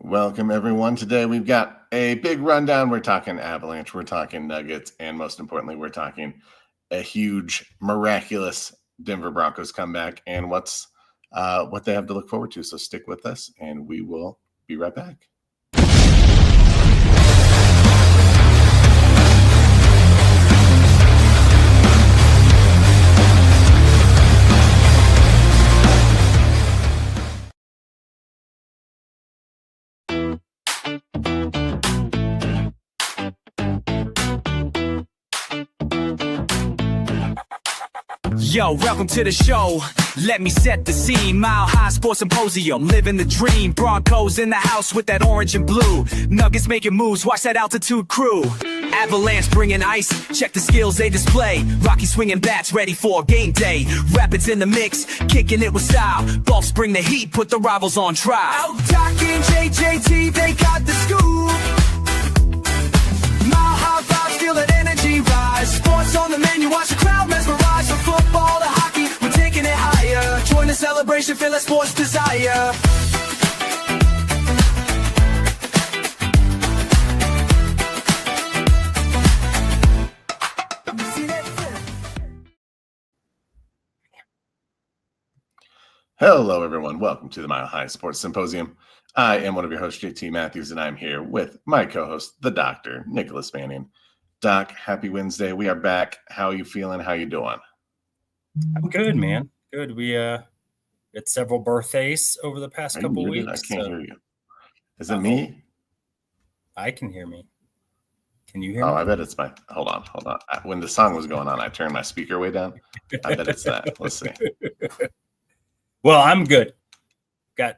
Welcome, everyone. Today we've got a big rundown. We're talking Avalanche, we're talking Nuggets, and most importantly, we're talking a huge, miraculous Denver Broncos comeback and what they have to look forward to. So stick with us, and we will be right back. Yo, welcome to the show. Let me set the scene. Mile High Sports Symposium, living the dream. Broncos in the house with that orange and blue. Nuggets making moves, watch that altitude crew. Avalanche bringing ice, check the skills they display. Rocky swinging bats, ready for game day. Rapids in the mix, kicking it with style. Buffs bring the heat, put the rivals on trial. Out talking JJT, they got the scoop. Mile High vibes, feel that energy rise. Sports on the menu, watch the crowd mesmerize. From football to hockey, we're taking it higher. Join the celebration, feel that sports desire. Hello, everyone. Welcome to the Mile High Sports Symposium. I am one of your hosts, JT Matthews, and I'm here with my co-host, the Dr. Nicholas Manning. Doc, happy Wednesday. We are back. How are you feeling? How you doing? I'm good, man. Good. We had several birthdays over the past couple weeks. I can't hear you. Is it me? I can hear me. Can you hear me? Oh, I bet it's my. Hold on. When the song was going on, I turned my speaker way down. I bet it's that. Let's see. Well, I'm good.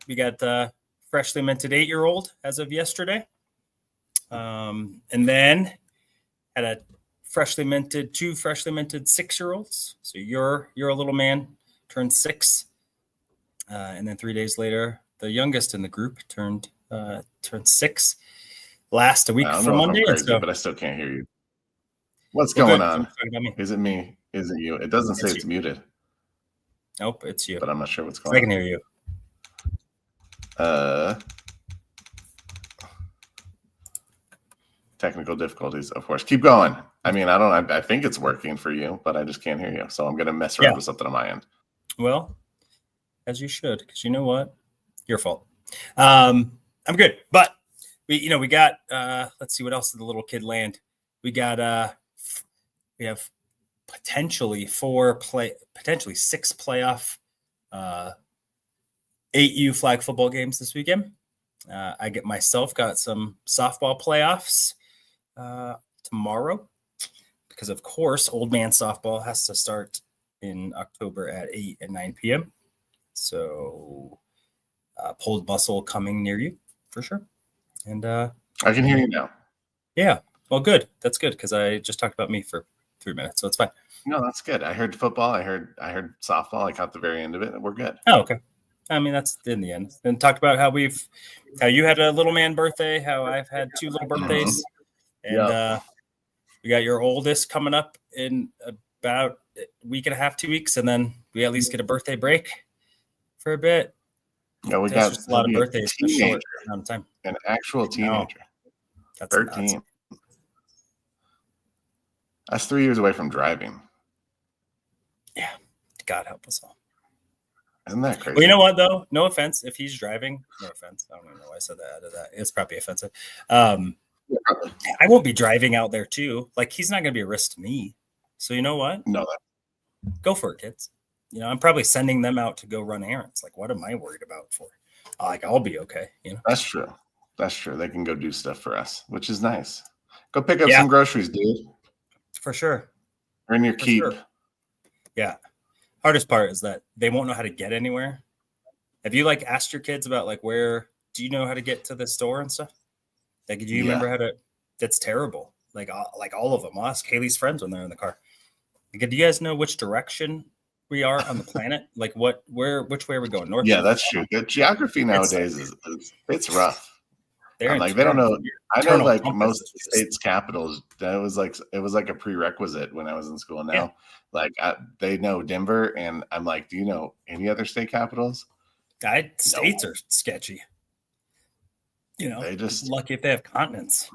We got freshly minted 8-year-old as of yesterday, and then had a two freshly minted 6-year-olds. So your little man turned 6, and then 3 days later, the youngest in the group turned 6. Last a week from Monday, but I still can't hear you. What's going on? Is it me? Is it you? It doesn't say it's muted. Nope, it's you. But I'm not sure what's going on. I can hear you. Technical difficulties, of course. Keep going. I mean, I think it's working for you, but I just can't hear you. So I'm going to mess around with something on my end. Well, as you should, because you know what? Your fault. I'm good. But we got, let's see what else in the little kid land. We have potentially 6 playoff 8U flag football games this weekend. I got some softball playoffs tomorrow because, of course, old man softball has to start in October at 8 and 9 p.m. So pulled muscle coming near you for sure. And I can hear you now. Yeah. Well, good. That's good because I just talked about me for 3 minutes, so it's fine. No, that's good. I heard football. I heard softball. I caught the very end of it, and we're good. Oh, okay. I mean, that's in the end. Then talked about how you had a little man birthday, how I've had 2 little birthdays, and we got your oldest coming up in about a week and a half, 2 weeks, and then we at least get a birthday break for a bit. Yeah, we got just a lot of birthdays in a short amount of time. An actual teenager. That's 13. Nuts. That's 3 years away from driving. Yeah, God help us all. Isn't that crazy? Well, you know what, though? No offense. If he's driving, no offense. I don't even know why I said that out of that. It's probably offensive. I won't be driving out there, too. Like, he's not going to be a risk to me. So you know what? No. Go for it, kids. I'm probably sending them out to go run errands. Like, what am I worried about for? Like, I'll be okay. That's true. They can go do stuff for us, which is nice. Go pick up some groceries, dude. For sure. Earn your keep. Sure. Yeah. Hardest part is that they won't know how to get anywhere. Have you asked your kids about where do you know how to get to the store and stuff? Do you remember how to? That's terrible. Like all of them. I'll ask Haley's friends when they're in the car. Do you guys know which direction we are on the planet? Which way are we going? North? Yeah, that's true. The geography nowadays it's rough. They don't know. I know most states' capitals. It was like a prerequisite when I was in school. Now, they know Denver, and I'm like, do you know any other state capitals? States are sketchy. they just lucky if they have continents.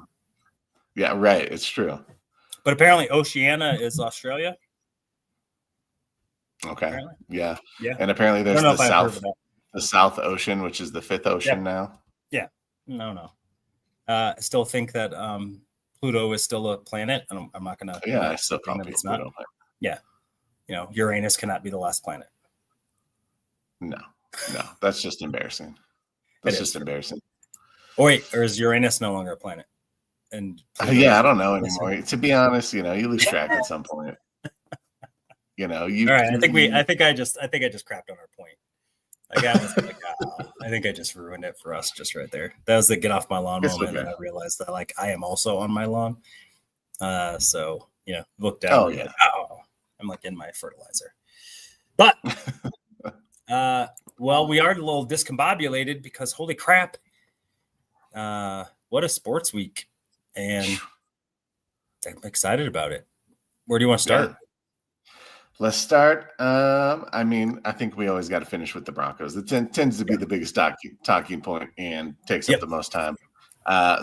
Yeah, right. It's true. But apparently Oceania is Australia. Okay. Apparently. Yeah. Yeah. And apparently there's the South Ocean, which is the fifth ocean now. Yeah. No. I still think that Pluto is still a planet. And I'm not going to. Yeah, I still call it Pluto. Not. Yeah. Uranus cannot be the last planet. No, that's just embarrassing. That's just embarrassing. Oh, wait, or is Uranus no longer a planet? And I don't know anymore. To be honest, you lose track at some point. All right. I think I just crapped on our point. I think I just ruined it for us just right there. That was the get off my lawn moment. And I realized that I am also on my lawn. So look down. Oh yeah. I'm in my fertilizer. But well, we are a little discombobulated because holy crap. What a sports week. And I'm excited about it. Where do you want to start? Yeah. Let's start. I think we always got to finish with the Broncos. It tends to be the biggest talking point and takes up the most time.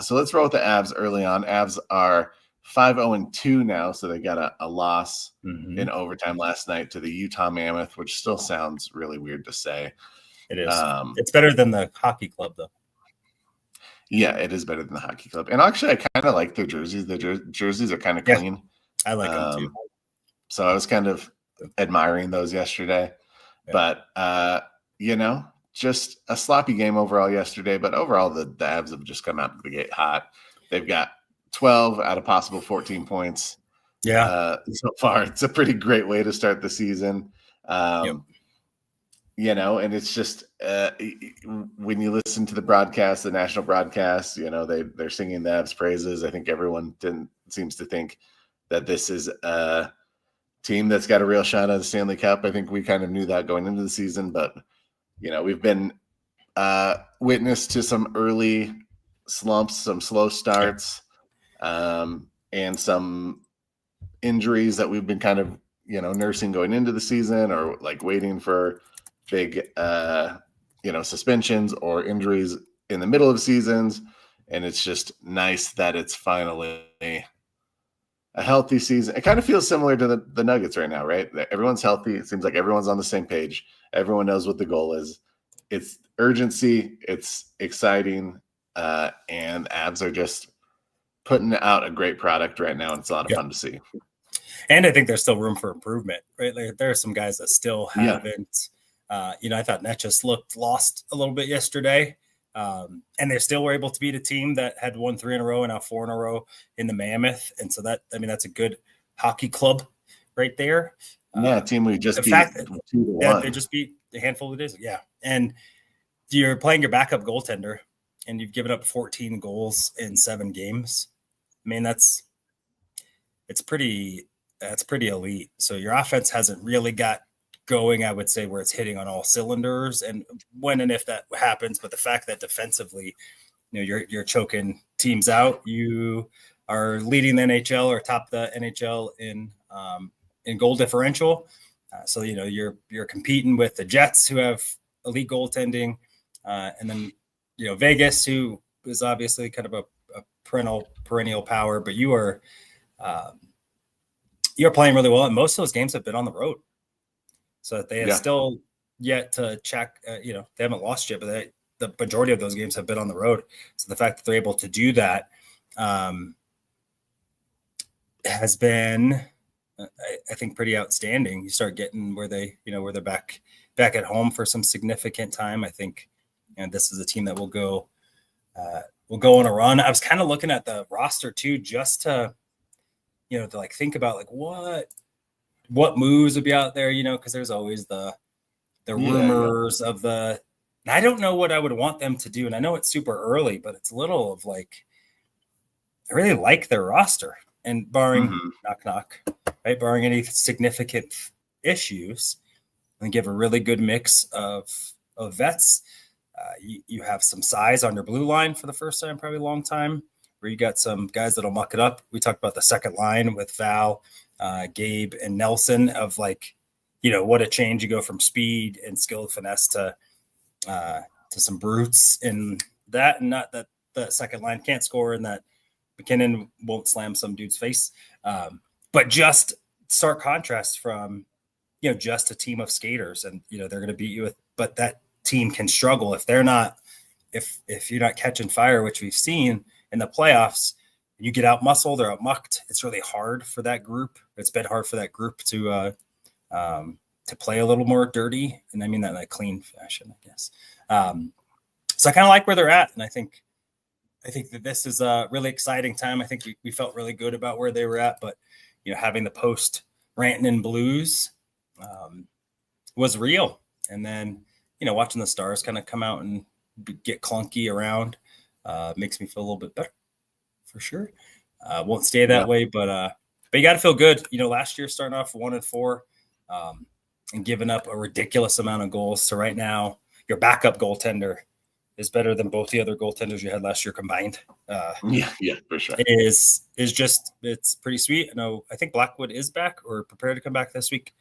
So let's roll with the Avs early on. Avs are 5-0-2 now, so they got a loss in overtime last night to the Utah Mammoth, which still sounds really weird to say. It is. It's better than the hockey club, though. Yeah, it is better than the hockey club. And actually, I kind of like their jerseys. The jerseys are kind of clean. I like them too. So I was kind of admiring those yesterday. Yeah. But, just a sloppy game overall yesterday. But overall, the Avs have just come out of the gate hot. They've got 12 out of possible 14 points. Yeah. So far, it's a pretty great way to start the season. And it's just when you listen to the broadcast, the national broadcast, they're singing the Avs praises. I think everyone seems to think that this is a team that's got a real shot at the Stanley Cup. I think we kind of knew that going into the season, but we've been witness to some early slumps, some slow starts, and some injuries that we've been kind of nursing going into the season, or like waiting for big suspensions or injuries in the middle of seasons. And it's just nice that it's finally a healthy season. It kind of feels similar to the Nuggets right now, right? Everyone's healthy. It seems like everyone's on the same page. Everyone knows what the goal is. It's urgency. It's exciting. And Avs are just putting out a great product right now. And it's a lot of fun to see. And I think there's still room for improvement, right? There are some guys that still haven't. I thought Net just looked lost a little bit yesterday. And they still were able to beat a team that had won 3 in a row and now 4 in a row in the Mammoth. And so that's a good hockey club right there. A team we just beat 2-1. They just beat a handful of days. Yeah. And you're playing your backup goaltender and you've given up 14 goals in 7 games. I mean, that's pretty elite. So your offense hasn't really got going, I would say, where it's hitting on all cylinders, and when and if that happens. But the fact that defensively, you're choking teams out, you are leading the NHL or top the NHL in goal differential. So you're competing with the Jets, who have elite goaltending, and then Vegas, who is obviously kind of a perennial power. But you're playing really well, and most of those games have been on the road. So they have still yet to check, they haven't lost yet, but the majority of those games have been on the road. So the fact that they're able to do that has been, I think, pretty outstanding. You start getting where they're back at home for some significant time. I think, this is a team that will go on a run. I was kind of looking at the roster too, just to, to think about what moves would be out there, because there's always the rumors of I don't know what I would want them to do. And I know it's super early, but it's a little of I really like their roster, and barring knock, right? Barring any significant issues, I think you have a really good mix of vets. You have some size on your blue line for the first time, probably a long time, where you got some guys that'll muck it up. We talked about the second line with Val, Gabe, and Nelson of what a change. You go from speed and skill finesse to some brutes in that, and not that the second line can't score and that McKinnon won't slam some dude's face. But just stark contrast from, just a team of skaters and, they're going to beat you with, but that team can struggle if they're not, if you're not catching fire, which we've seen in the playoffs, you get out muscled or out mucked. It's really hard for that group. It's been hard for that group to play a little more dirty. And I mean that in a clean fashion, I guess. So I kind of like where they're at. And I think that this is a really exciting time. I think we felt really good about where they were at, but having the post Rantanen Blues was real. And then, watching the Stars kind of come out and get clunky around makes me feel a little bit better for sure. Won't stay that way, but you got to feel good. Last year starting off 1-4 and giving up a ridiculous amount of goals. So right now your backup goaltender is better than both the other goaltenders you had last year combined. Yeah, for sure. Is just, it's pretty sweet. I think Blackwood is back or prepared to come back this week.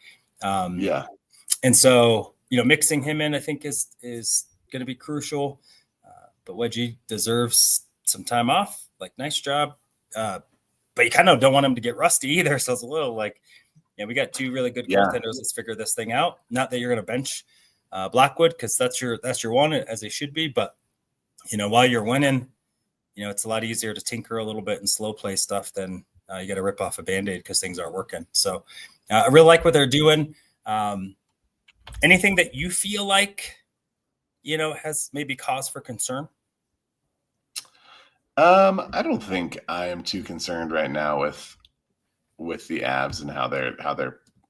And so, mixing him in, I think is going to be crucial. But Wedgie deserves some time off. Like, nice job. But you kind of don't want him to get rusty either. So it's a little like, we got two really good goaltenders. Let's figure this thing out. Not that you're going to bench Blackwood, because that's your one, as they should be. But while you're winning, it's a lot easier to tinker a little bit and slow play stuff than you got to rip off a Band-Aid because things aren't working. So I really like what they're doing. Anything that you feel like has maybe cause for concern? I don't think I am too concerned right now with the Avs and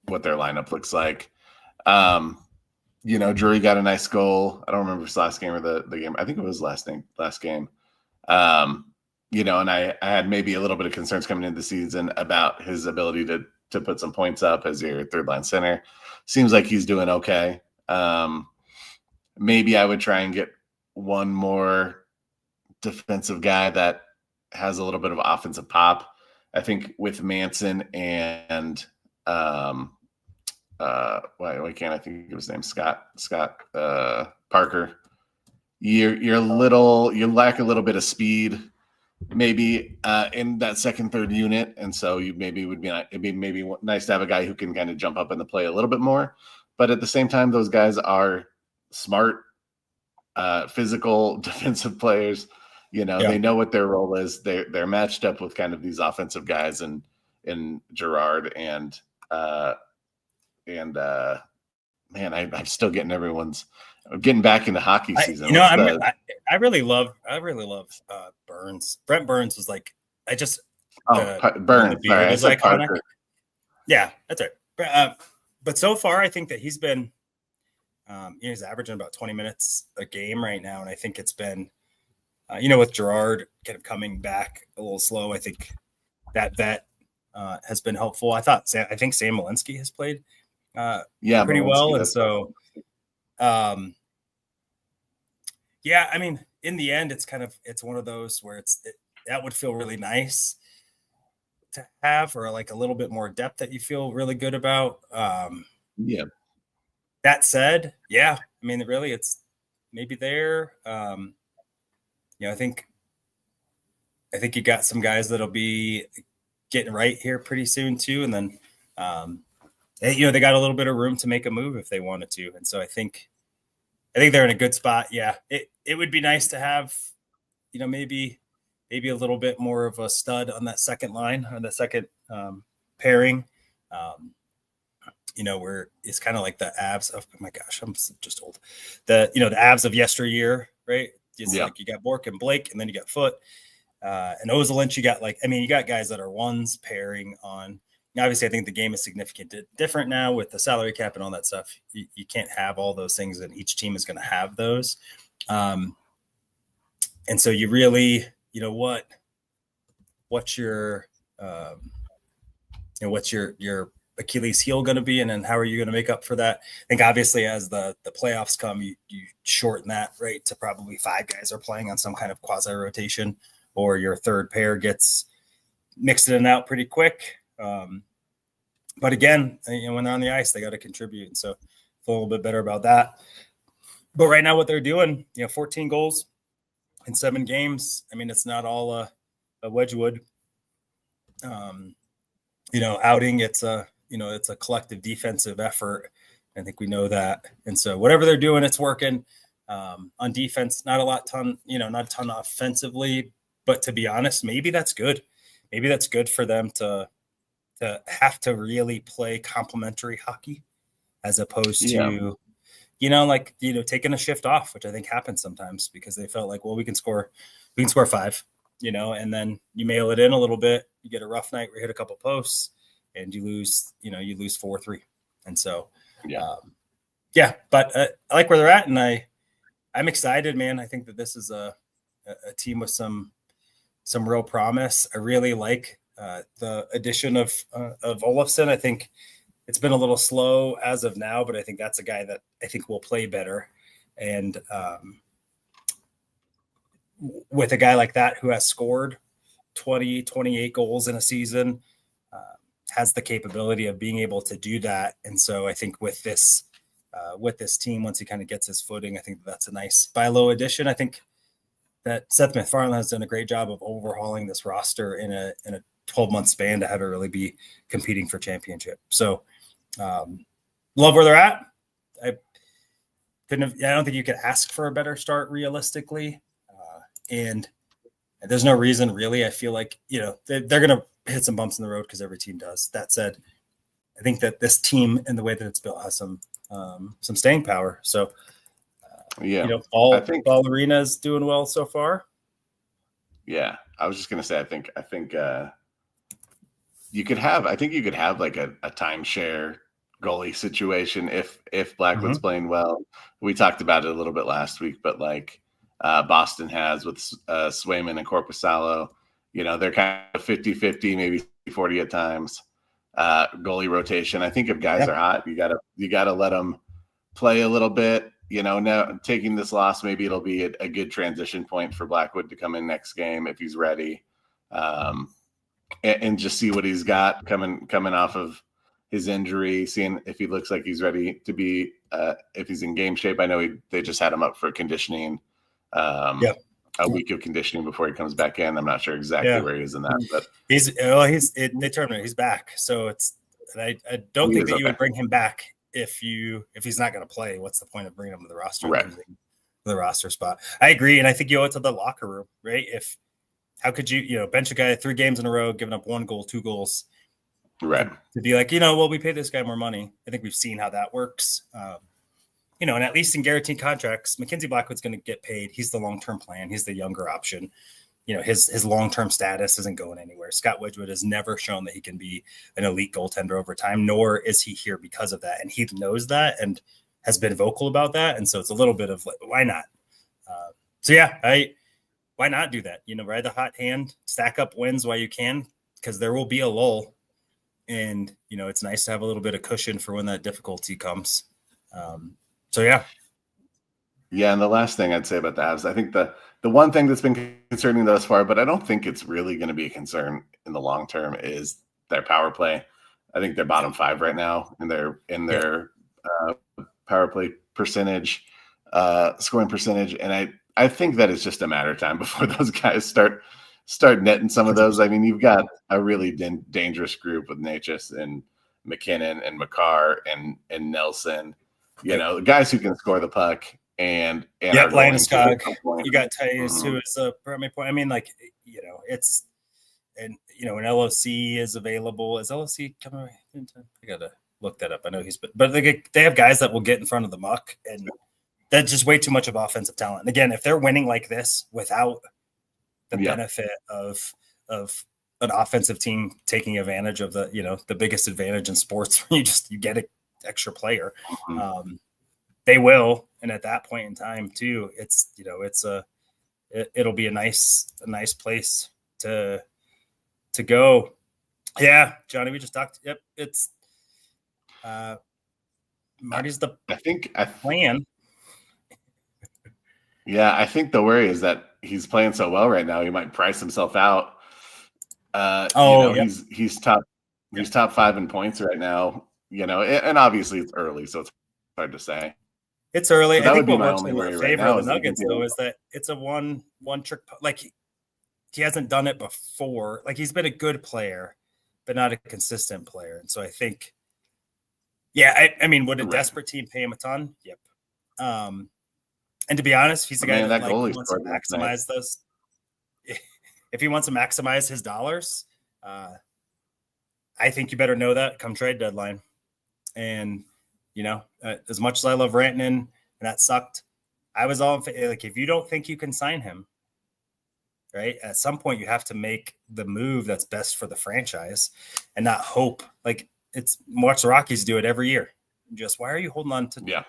what their lineup looks like. Drury got a nice goal. I don't remember if it's last game or the game. I think it was last game. And I had maybe a little bit of concerns coming into the season about his ability to put some points up as your third line center. Seems like he's doing okay. Maybe I would try and get one more defensive guy that has a little bit of offensive pop. I think with Manson and why can't I think of his name? Scott Parker. You lack a little bit of speed, maybe in that second, third unit, and so you maybe it'd be maybe nice to have a guy who can kind of jump up in the play a little bit more. But at the same time, those guys are smart, physical defensive players. They know what their role is. They're matched up with kind of these offensive guys and Gerard and man, I'm still getting getting back into hockey season. I really love Burns. Brent Burns was like, Burns. Sorry, I said Parker. Yeah, that's right. But so far, I think that he's been, he's averaging about 20 minutes a game right now, and I think it's been, with Gerard kind of coming back a little slow, I think that has been helpful. I think Sam Malinsky has played pretty well, and so I mean, in the end, it's one of those where that would feel really nice to have, or like a little bit more depth that you feel really good about. That said, I mean, really, it's maybe there. I think you got some guys that'll be getting right here pretty soon too, and then they got a little bit of room to make a move if they wanted to, and so I think they're in a good spot. Yeah, it would be nice to have, maybe a little bit more of a stud on that second line, on the second pairing. Where it's kind of like the Avs of, oh my gosh, I'm just old. The Avs of yesteryear, right? Like you got Bork and Blake, and then you got Foote and Ozolinch. You got guys that are ones pairing on. Obviously, I think the game is significantly different now with the salary cap and all that stuff. You can't have all those things, and each team is going to have those. And so you really, what's your Achilles heel going to be, and then how are you going to make up for that? I think obviously as the playoffs come, you shorten that right to probably 5 guys are playing on some kind of quasi rotation, or your third pair gets mixed in and out pretty quick. But again, when they're on the ice, they got to contribute. And so feel a little bit better about that. But right now what they're doing, 14 goals, in 7 games. I mean, it's not all a Wedgwood, outing. It's a collective defensive effort. I think we know that. And so whatever they're doing, it's working. On defense, not a ton offensively, but to be honest, maybe that's good. Maybe that's good for them to have to really play complementary hockey as opposed to, taking a shift off, which I think happens sometimes because they felt like, well, we can score 5, and then you mail it in a little bit. You get a rough night where you hit a couple posts and you lose 4-3. And so, but I like where they're at, and I'm excited, man. I think that this is a team with some real promise. I really like the addition of Olofsson. I think it's been a little slow as of now, but I think that's a guy that I think will play better. And with a guy like that who has scored 20, 28 goals in a season, has the capability of being able to do that. And so I think with this team, once he kind of gets his footing, I think that's a nice buy low addition. I think that Seth MacFarlane has done a great job of overhauling this roster in a 12-month span to have it really be competing for championship. So love where they're at. I don't think you could ask for a better start realistically. And there's no reason really. I feel like, they're going to hit some bumps in the road because every team does. That said, I think that this team and the way that it's built has some staying power. So, I think Ballerina is doing well so far. Yeah, I was just gonna say, I think you could have like a timeshare goalie situation if Blackwood's playing well. We talked about it a little bit last week, but like Boston has with Swayman and Korpisalo, they're kind of 50-50, maybe 40 at times. Goalie rotation. I think if guys are hot, you gotta let them play a little bit. Now taking this loss, maybe it'll be a good transition point for Blackwood to come in next game if he's ready, and just see what he's got coming off of his injury, seeing if he looks like he's ready to be, if he's in game shape. I know they just had him up for conditioning, a week of conditioning before he comes back in. I'm not sure exactly where he is in that, but they terminated. He's back, so I don't think that you would bring him back if he's not going to play. What's the point of bringing him to the roster? Right. The roster spot. I agree, and I think you owe it to the locker room, right? How could you bench a guy 3 games in a row, giving up 1 goal, 2 goals, right? To be like, well, we pay this guy more money. I think we've seen how that works. And at least in guaranteed contracts, Mackenzie Blackwood's going to get paid. He's the long-term plan. He's the younger option. His long-term status isn't going anywhere. Scott Wedgwood has never shown that he can be an elite goaltender over time, nor is he here because of that. And he knows that and has been vocal about that. And so it's a little bit of like, why not? Why not do that? Ride the hot hand, stack up wins while you can, because there will be a lull. And, it's nice to have a little bit of cushion for when that difficulty comes. Yeah, and the last thing I'd say about the Avs, I think the one thing that's been concerning thus far, but I don't think it's really going to be a concern in the long term, is their power play. I think they're bottom 5 right now in their power play percentage, scoring percentage, and I think that it's just a matter of time before those guys start netting some of those. I mean, you've got a really dangerous group with Natchez and McKinnon and Makar and Nelson. Guys who can score the puck and Landeskog. You got Tyus, who is a primary point. I mean, it's when LOC is available. Is LOC coming? I gotta look that up. I know but they have guys that will get in front of the muck, and that's just way too much of offensive talent. And again, if they're winning like this without the benefit of an offensive team taking advantage of the biggest advantage in sports, where you get a extra player, they will. And at that point in time too, it'll be a nice place to go. Yeah, Johnny, we just talked. Yep, it's Marty's the plan. Yeah, I think the worry is that he's playing so well right now, he might price himself out. He's top 5 in points right now. And obviously it's early, so it's hard to say. It's early. So I think be what my works only in the worry right favor now of is the that Nuggets, though, is that it's a one trick. Like he hasn't done it before. Like he's been a good player, but not a consistent player. And so I think, yeah, I mean, would a desperate team pay him a ton? Yep. And to be honest, if he's a guy that like wants to maximize those, if he wants to maximize his dollars, I think you better know that come trade deadline. And as much as I love Rantanen and that sucked, I was all like, if you don't think you can sign him, right, at some point you have to make the move that's best for the franchise and not hope. Like it's watch the Rockies do it every year. Just why are you holding on to? Yeah.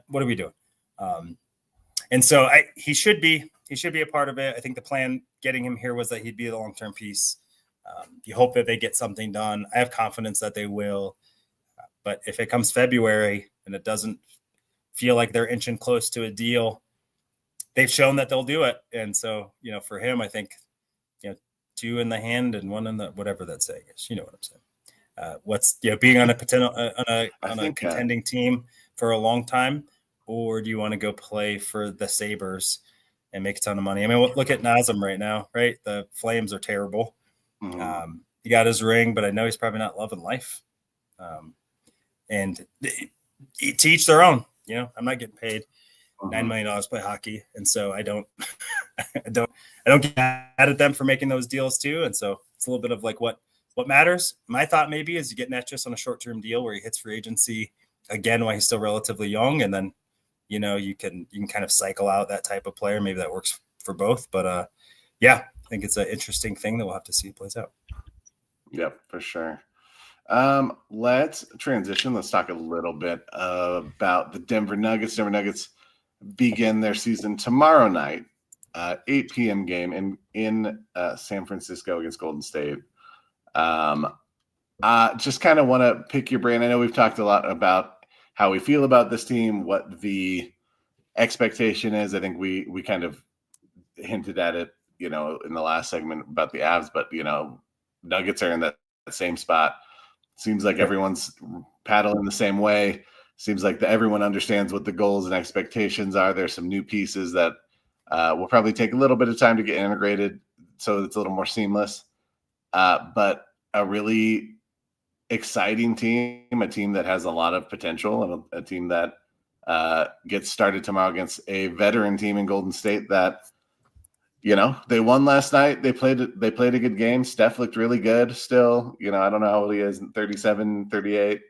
What are we doing? And so he should be a part of it. I think the plan getting him here was that he'd be the long-term piece. You hope that they get something done. I have confidence that they will. But if it comes February and it doesn't feel like they're inching close to a deal, they've shown that they'll do it. And so, for him, I think, 2 in the hand and 1 in the whatever that saying is. You know what I'm saying? What's being on a potential on a contending team for a long time, or do you want to go play for the Sabres and make a ton of money? I mean, look at Nazem right now, right? The Flames are terrible. Mm-hmm. He got his ring, but I know he's probably not loving life. And to each their own. I'm not getting paid $9 million to play hockey, and so I don't get mad at them for making those deals too. And so it's a little bit of like what matters. My thought maybe is you get Netchus on a short-term deal where he hits free agency again while he's still relatively young, and then you can kind of cycle out that type of player. Maybe that works for both, but yeah, I think it's an interesting thing that we'll have to see plays out. Yep, for sure. Let's transition. Let's talk a little bit about the Denver Nuggets. Denver Nuggets begin their season tomorrow night, 8 p.m. game in San Francisco against Golden State. Just kind of want to pick your brain. I know we've talked a lot about how we feel about this team, what the expectation is. I think we kind of hinted at it, in the last segment about the Avs, but Nuggets are in that same spot. Seems like everyone's paddling the same way. Seems like everyone understands what the goals and expectations are. There's some new pieces that will probably take a little bit of time to get integrated, so it's a little more seamless. But a really exciting team, a team that has a lot of potential, and a team that gets started tomorrow against a veteran team in Golden State that, they won last night. They played a good game. Steph looked really good still. I don't know how old he is, 37, 38.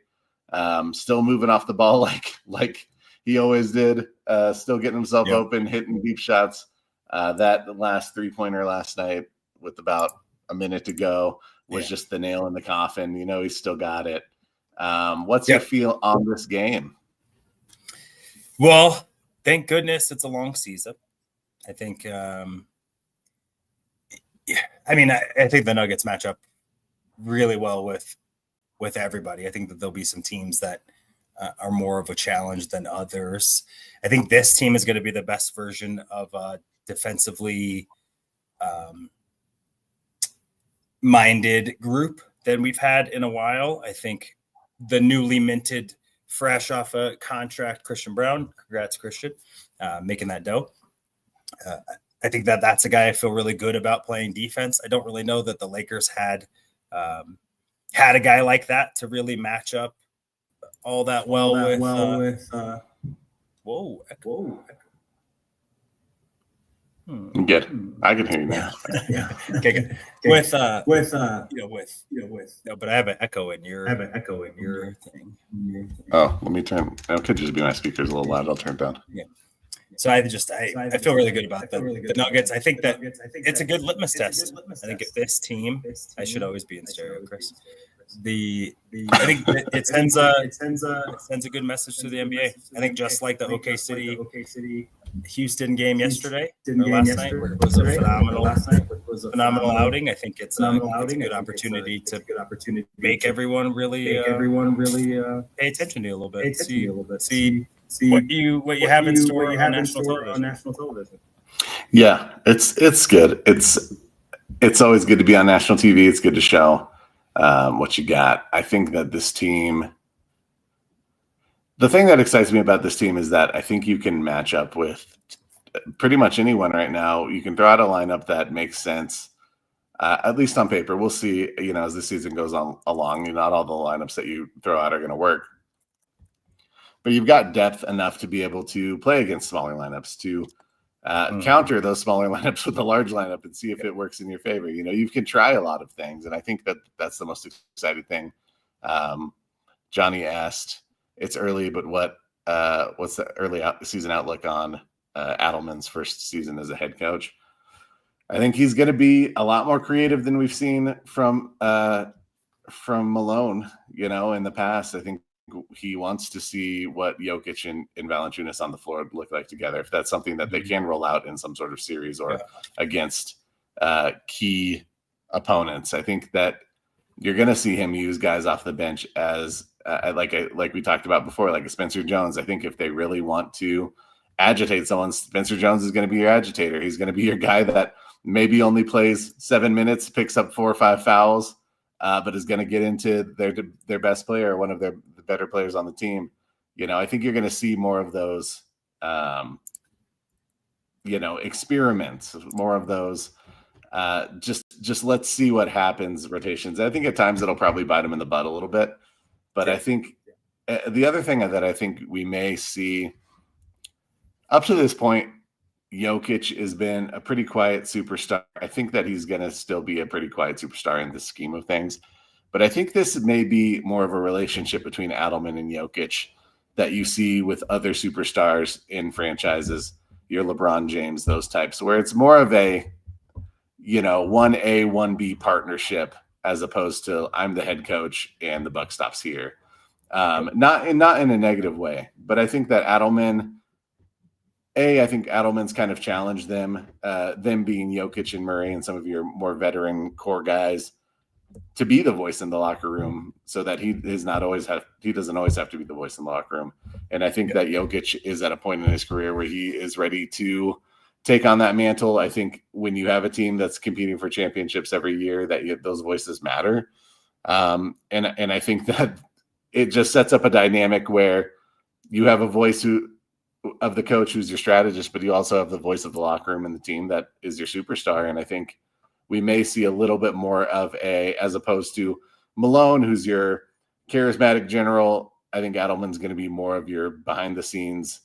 Still moving off the ball like he always did. Still getting himself open, hitting deep shots. That last 3-pointer last night with about a minute to go was just the nail in the coffin. He's still got it. What's your feel on this game? Well, thank goodness it's a long season. I think I think the Nuggets match up really well with everybody. I think that there'll be some teams that are more of a challenge than others. I think this team is going to be the best version of a defensively minded group than we've had in a while. I think the newly minted, fresh off a contract, Christian Brown, congrats Christian, making that dough. I think that's a guy I feel really good about playing defense. I don't really know that the Lakers had a guy like that to really match up all that well with. Whoa. Good. I can hear you now. Yeah. Okay, good. With no, but I have an echo in your thing. Oh, let me turn. It could just be my speakers a little loud. I'll turn it down. Yeah. So I feel really good about the Nuggets. I think that it's a good litmus test. I think if this team, I should always be in stereo, Chris. I think it sends a good message to the NBA. I think just like the OK City Houston game yesterday or last night, where it was a phenomenal outing. I think it's a good opportunity to make everyone really pay attention to you a little bit. See what you have in store on national television. Yeah, it's good. It's always good to be on national TV. It's good to show what you got. I think that this team, The thing that excites me about this team is that I think you can match up with pretty much anyone right now. You can throw out a lineup that makes sense, at least on paper. We'll see, as the season goes on along. Not all the lineups that you throw out are going to work. But you've got depth enough to be able to play against smaller lineups, to counter those smaller lineups with a large lineup and see if it works in your favor. You can try a lot of things, and I think that's the most exciting thing. Johnny asked, it's early, but what's the early season outlook on Adelman's first season as a head coach? I think he's going to be a lot more creative than we've seen from Malone. In the past, I think he wants to see what Jokic and Valanciunas on the floor look like together. If that's something that they can roll out in some sort of series or against key opponents, I think that you're going to see him use guys off the bench as like we talked about before, like a Spencer Jones. I think if they really want to agitate someone, Spencer Jones is going to be your agitator. He's going to be your guy that maybe only plays 7 minutes, picks up 4 or 5 fouls, but is going to get into their best player, one of the better players on the team. I think you're going to see more of those, experiments, more of those. Just let's see what happens. Rotations. I think at times it'll probably bite them in the butt a little bit, but I think the other thing that I think we may see up to this point, Jokic has been a pretty quiet superstar. I think that he's going to still be a pretty quiet superstar in the scheme of things. But I think this may be more of a relationship between Adelman and Jokic that you see with other superstars in franchises, your LeBron James, those types, where it's more of a, 1A, 1B partnership as opposed to I'm the head coach and the buck stops here. Not in a negative way, but I think that I think Adelman's kind of challenged them being Jokic and Murray and some of your more veteran core guys, to be the voice in the locker room, so that he doesn't always have to be the voice in the locker room. And I think that Jokic is at a point in his career where he is ready to take on that mantle. I think when you have a team that's competing for championships every year, that those voices matter. And I think that it just sets up a dynamic where you have a voice of the coach who's your strategist, but you also have the voice of the locker room and the team that is your superstar. And I think we may see a little bit more of as opposed to Malone, who's your charismatic general. I think Adelman's going to be more of your behind the scenes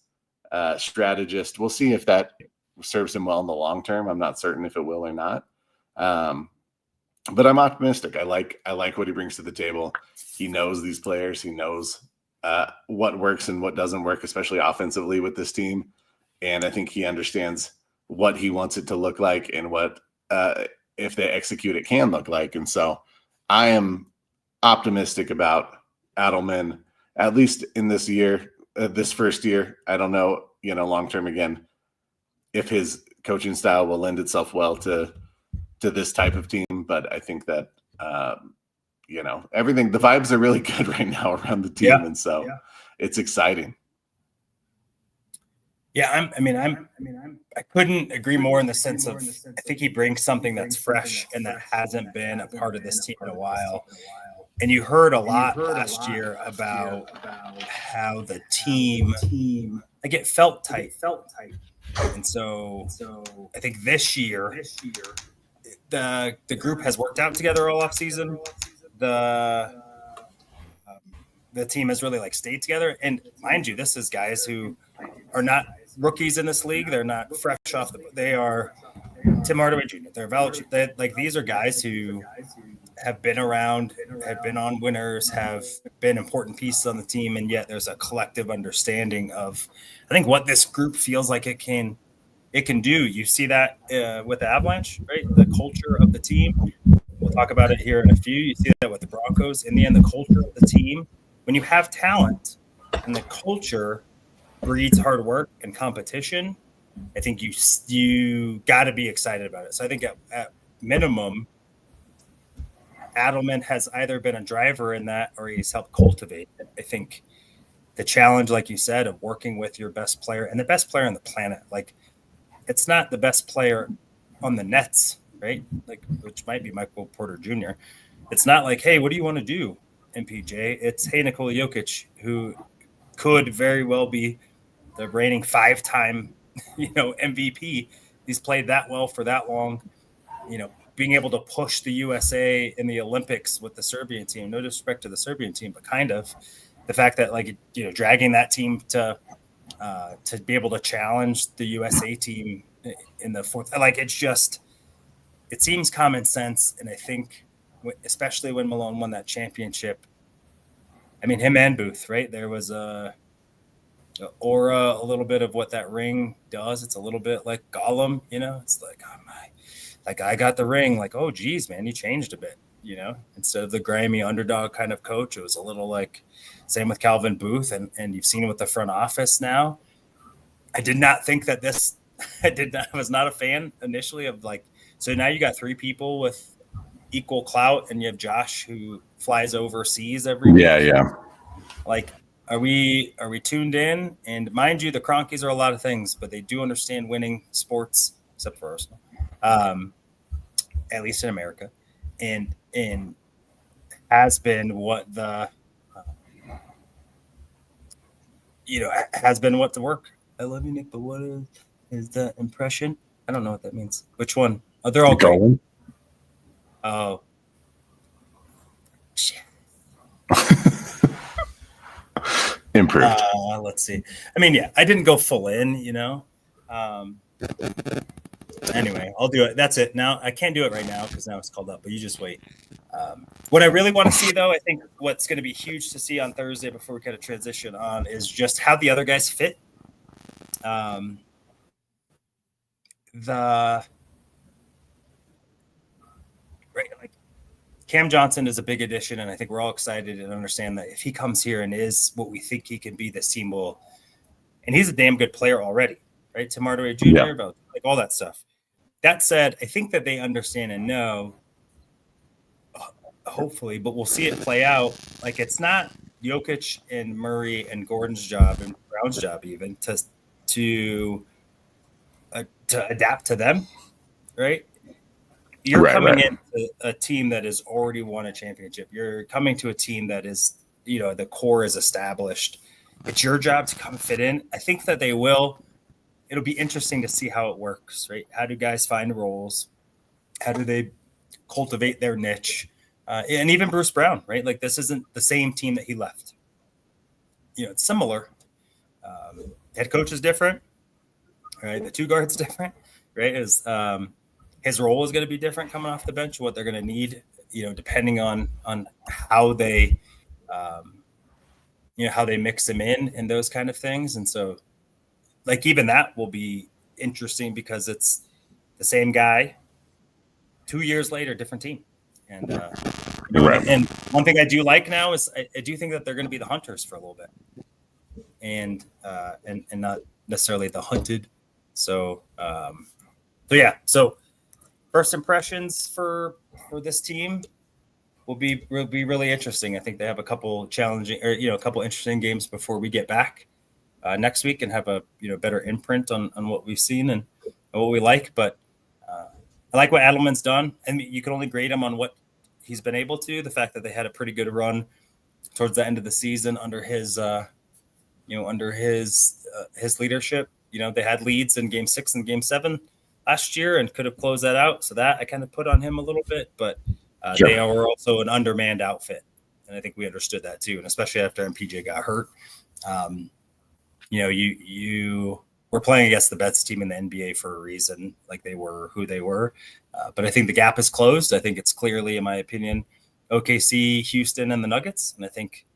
strategist. We'll see if that serves him well in the long term. I'm not certain if it will or not. But I'm optimistic. I like what he brings to the table. He knows these players. He knows what works and what doesn't work, especially offensively with this team. And I think he understands what he wants it to look like and what, if they execute it, can look like. And so I am optimistic about Adelman, at least in this year, this first year. I don't know, long-term again, if his coaching style will lend itself well to this type of team. But I think that, everything, the vibes are really good right now around the team. And so it's exciting. Yeah, I couldn't agree more in the sense of I think he brings something that's fresh and that hasn't been a part of this team in a while. And you heard a lot last year about how the team, like, it felt tight. And so I think this year the group has worked out together all off season. The team has really stayed together. And mind you, this is guys who are not rookies in this league. They're not fresh off they are Tim Hardaway Jr. They're Valanciunas. These are guys who have been around, have been on winners, have been important pieces on the team, and yet there's a collective understanding of, I think, what this group feels like it can do. You see that with the Avalanche, right? The culture of the team. We'll talk about it here in a few. You see that with the Broncos. In the end, the culture of the team, when you have talent and the culture breeds hard work and competition, I think you got to be excited about it. So I think at minimum, Adelman has either been a driver in that or he's helped cultivate it. I think the challenge, like you said, of working with your best player and the best player on the planet, it's not the best player on the Nets, right? Which might be Michael Porter Jr. It's not hey, what do you want to do, MPJ? It's, hey, Nikola Jokic, who could very well be the reigning 5-time, MVP. He's played that well for that long, being able to push the USA in the Olympics with the Serbian team. No disrespect to the Serbian team, but kind of the fact that dragging that team to be able to challenge the USA team in the fourth, it seems common sense. And I think, especially when Malone won that championship, I mean, him and Booth, right? There was a aura, a little bit of what that ring does. It's a little bit like Gollum, it's like, oh my, like I got the ring, like, oh geez, man, you changed a bit, instead of the grimy underdog kind of coach, it was a little like same with Calvin Booth. And you've seen it with the front office now. I did not think that I was not a fan initially of so now you got 3 people with equal clout and you have Josh who flies overseas every week. Yeah. Like, are we tuned in? And mind you, the Cronkies are a lot of things, but they do understand winning sports, except for Arsenal, at least in America, and has been what the has been what the work. I love you, Nick, but what is the impression? I don't know what that means. Which one? Oh, they're all great. Oh, shit. Improved. Let's see. I mean, yeah, I didn't go full in, Anyway, I'll do it. That's it. Now I can't do it right now because now it's called up, but you just wait. What I really want to see, though, I think what's going to be huge to see on Thursday before we kind of transition on is just how the other guys fit. Cam Johnson is a big addition, and I think we're all excited and understand that if he comes here and is what we think he can be, this team will. And he's a damn good player already, right? Tim Hardaway Jr., all that stuff. That said, I think that they understand and know, hopefully, but we'll see it play out. Like, it's not Jokic and Murray and Gordon's job and Brown's job even to adapt to them, right? You're coming into a team that has already won a championship. You're coming to a team that is, the core is established. It's your job to come fit in. I think that they will. It'll be interesting to see how it works, right? How do guys find roles? How do they cultivate their niche? And even Bruce Brown, right? Like, this isn't the same team that he left. It's similar. Head coach is different, right? The 2 guards different, right? His role is going to be different coming off the bench, what they're going to need, depending on how they, how they mix him in and those kind of things. And so, even that will be interesting because it's the same guy 2 years later, different team. And, and one thing I do like now is I do think that they're going to be the hunters for a little bit and not necessarily the hunted. So first impressions for this team will be really interesting. I think they have a couple challenging or a couple interesting games before we get back next week and have a better imprint on what we've seen and what we like. But I like what Adelman's done, and you can only grade him on what he's been able to. The fact that they had a pretty good run towards the end of the season under his his leadership. They had leads in Game 6 and Game 7 last year and could have closed that out. So that I kind of put on him a little bit, but Sure. They were also an undermanned outfit. And I think we understood that too. And especially after MPJ got hurt, you were playing against the best team in the NBA for a reason, like they were who they were. But I think the gap is closed. I think it's clearly, in my opinion, OKC, Houston, and the Nuggets. And I think,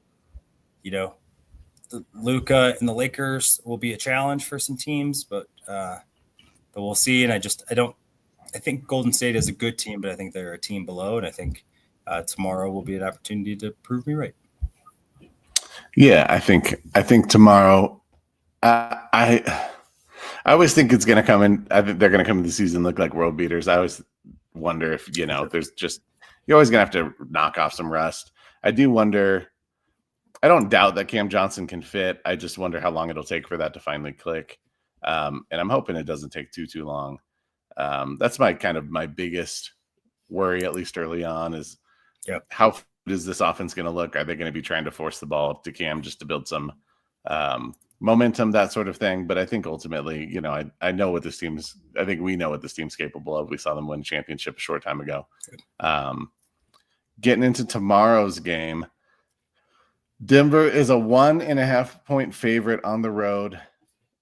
Luka and the Lakers will be a challenge for some teams, but we'll see. And I think Golden State is a good team, but I think they're a team below. And I think tomorrow will be an opportunity to prove me right. Yeah, I think tomorrow, I always think it's going to come in. I think they're going to come into the season look like world beaters. I always wonder if, there's just, you're always going to have to knock off some rust. I do wonder, I don't doubt that Cam Johnson can fit. I just wonder how long it'll take for that to finally click. And I'm hoping it doesn't take too long. That's my biggest worry, at least early on, is how is this offense going to look? Are they going to be trying to force the ball to Cam just to build some momentum, that sort of thing. But I think ultimately, I know what this team's. I think we know what this team's capable of. We saw them win a championship a short time ago. Getting into tomorrow's game, Denver is a 1.5 point favorite on the road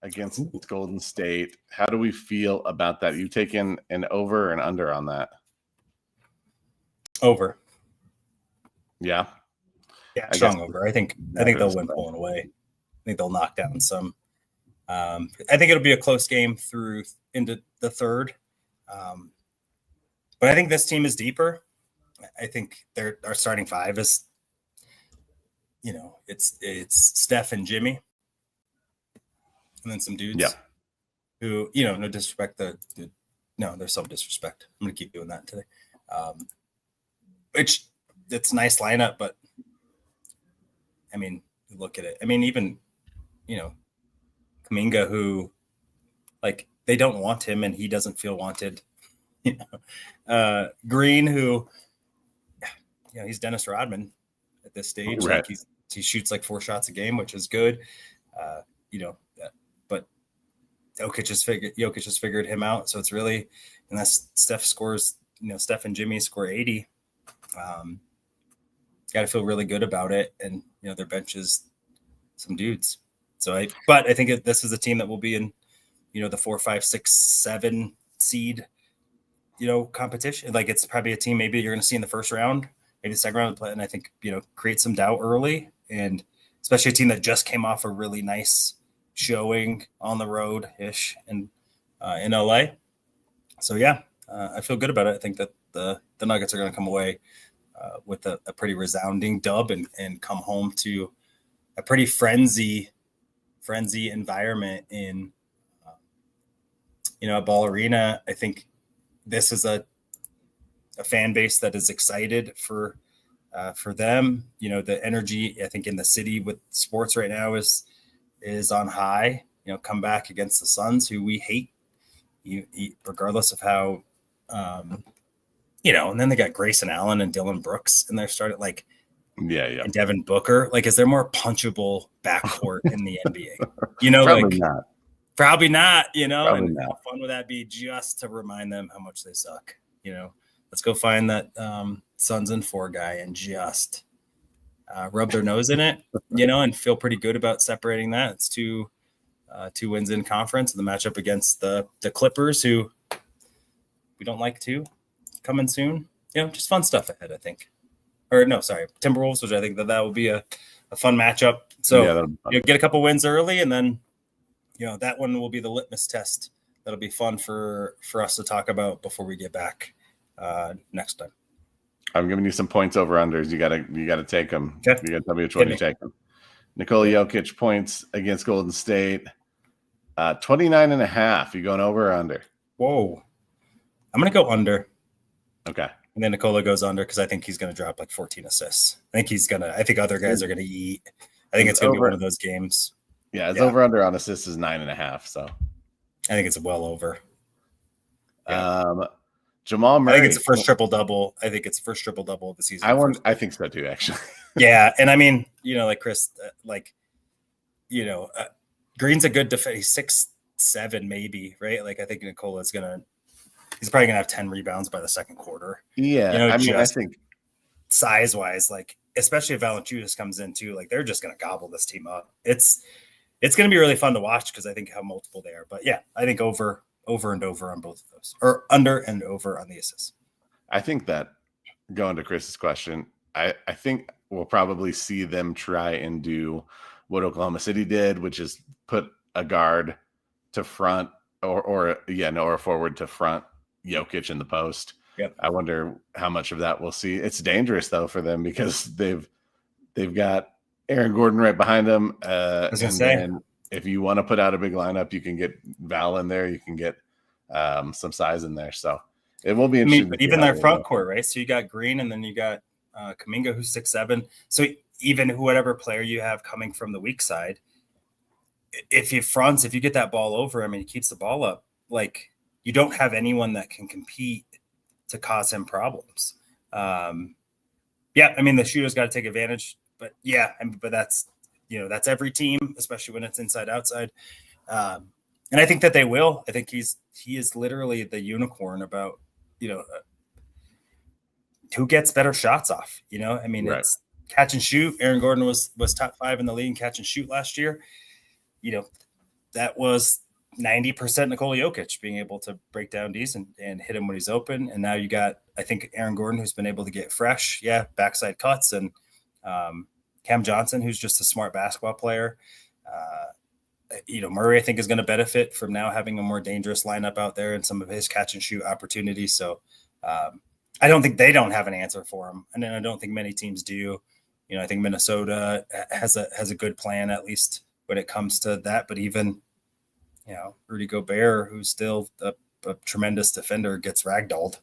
against Golden State. How do we feel about that? You taking an over and under on that? Over. Yeah. Yeah, strong over. I think they'll win pulling away. I think they'll knock down some. I think it'll be a close game through into the third. But I think this team is deeper. I think our starting five is, it's Steph and Jimmy, and then some dudes. Yeah. Who, no disrespect. No, there's some disrespect. I'm gonna keep doing that today. Which it's a nice lineup, but I mean, look at it. I mean, even Kuminga, who they don't want him and he doesn't feel wanted. Green, who he's Dennis Rodman at this stage. Right. He shoots 4 shots a game, which is good. But Jokic has figured him out. So it's really, unless Steph scores, Steph and Jimmy score 80. Got to feel really good about it, and their bench is some dudes. But I think this is a team that will be in, the 4, 5, 6, 7 seed, competition. It's probably a team maybe you're going to see in the first round, maybe the second round of play, and I think create some doubt early, and especially a team that just came off a really nice showing on the road ish and in LA. So yeah, I feel good about it. I think that the Nuggets are going to come away with a pretty resounding dub and come home to a pretty frenzy environment in, a Ball Arena. I think this is a fan base that is excited for them. The energy, I think, in the city with sports right now is on high. Come back against the Suns, who we hate, regardless of how, and then they got Grayson Allen and Dylan Brooks, and they're started and Devin Booker. Is there more punchable backcourt in the NBA? Probably not. Probably not. Probably and not. How fun would that be just to remind them how much they suck? Let's go find that Suns and 4 guy and just rub their nose in it, and feel pretty good about separating that. It's 2 wins in conference. The matchup against the Clippers, who we don't like to. Coming soon, just fun stuff ahead, I think. Or no, sorry, Timberwolves, which I think that will be a fun matchup. So get a couple wins early, and then that one will be the litmus test. That'll be fun for us to talk about before we get back next time. I'm giving you some points over unders. You gotta take them. Okay. You gotta tell me which one you take them. Nikola Jokic points against Golden State, 29.5. You going over or under? Whoa, I'm gonna go under. Okay. And then Nikola goes under because I think he's going to drop 14 assists. I think other guys are going to eat. I think it's going to be one of those games. Yeah, it's over under on assists is 9.5. So I think it's well over. Yeah. Jamal Murray. I think it's the first triple double. I think it's the first triple double of the season. I think so too, actually. Yeah, and I mean, Chris, Green's a good defense. He's 6'7", maybe, right? I think Nikola's he's probably gonna have 10 rebounds by the second quarter. Yeah, I think size-wise, especially if Valanciunas comes in too, they're just gonna gobble this team up. It's gonna be really fun to watch because I think how multiple they are. But yeah, I think over and over on both of those, or under and over on the assists. I think that going to Chris's question, I think we'll probably see them try and do what Oklahoma City did, which is put a guard to front or a forward to front Jokic in the post. Yep. I wonder how much of that we'll see. It's dangerous though for them because they've got Aaron Gordon right behind them. And if you want to put out a big lineup, you can get Val in there. You can get some size in there. So it will be interesting. But even their front court, right? So you got Green, and then you got Kuminga, who's 6'7". So even whatever player you have coming from the weak side, if you get that ball over him and he keeps the ball up, you don't have anyone that can compete to cause him problems. The shooter's got to take advantage. But yeah, but that's that's every team, especially when it's inside outside. And I think that they will. I think he is literally the unicorn about, who gets better shots off. I mean, Right. It's catch and shoot. Aaron Gordon was top 5 in the league in catch and shoot last year. That was 90% Nikola Jokic being able to break down D's and hit him when he's open. And now you got, I think, Aaron Gordon, who's been able to get fresh, backside cuts, and Cam Johnson, who's just a smart basketball player. Murray, I think, is going to benefit from now having a more dangerous lineup out there and some of his catch and shoot opportunities. So I don't think they don't have an answer for him. And then I don't think many teams do. I think Minnesota has a good plan, at least when it comes to that. But even, Rudy Gobert, who's still a tremendous defender, gets ragdolled.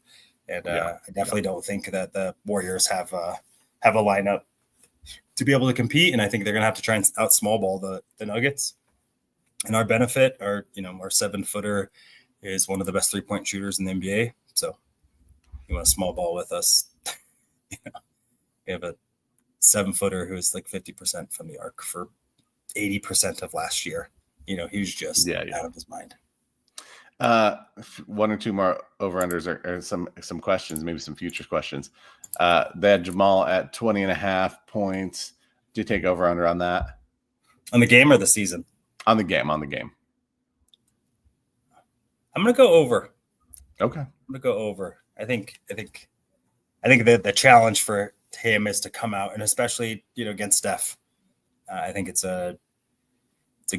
And I definitely don't think that the Warriors have a lineup to be able to compete. And I think they're going to have to try and out small ball the Nuggets. And our benefit, our 7-footer is one of the best 3-point shooters in the NBA. So you want a small ball with us. We have a 7-footer who is like 50% from the arc for 80% of last year. He was just out of his mind. One or two more over-unders or some questions, maybe some future questions. They had Jamal at 20.5 points. Do you take over-under on that? On the game or the season? On the game. I'm going to go over. Okay. I'm going to go over. I think that the challenge for him is to come out, and especially, against Steph. I think it's a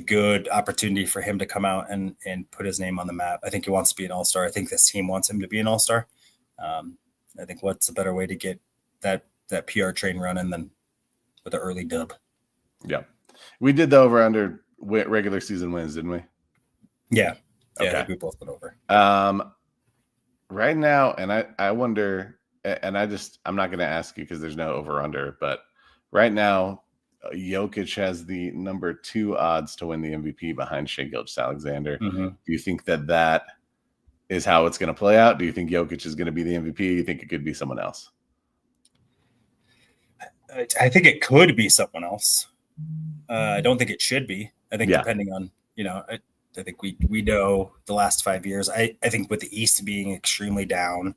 good opportunity for him to come out and put his name on the map. I think he wants to be an all-star. I think this team wants him to be an all-star. I think what's a better way to get that PR train running than with an early dub? Yeah. We did the over-under regular season wins, didn't we? Yeah. Okay. Yeah, we both went over. Right now, and I wonder, and I'm not going to ask you because there's no over-under, but right now, Jokic has the number 2 odds to win the MVP behind Shai Gilgeous-Alexander. Mm-hmm. Do you think that is how it's going to play out? Do you think Jokic is going to be the MVP? Do you think it could be someone else? I think it could be someone else. I don't think it should be. I think depending on, I think we know the last 5 years. I think with the East being extremely down,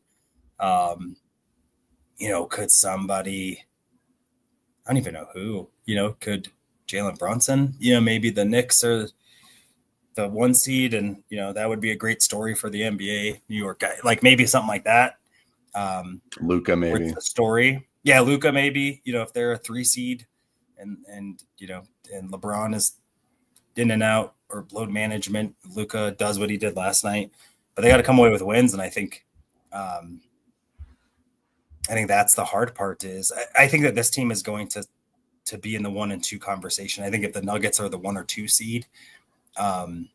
could somebody, I don't even know who, could Jalen Brunson, maybe the Knicks are the 1 seed, and, that would be a great story for the NBA, New York guy, like maybe something like that. Luka, maybe the story. Yeah. Luka, maybe, if they're a 3 seed and and LeBron is in and out or load management, Luka does what he did last night, but they got to come away with wins. And I think that's the hard part is I think that this team is going to be in the 1 and 2 conversation. I think if the Nuggets are the 1 or 2 seed, and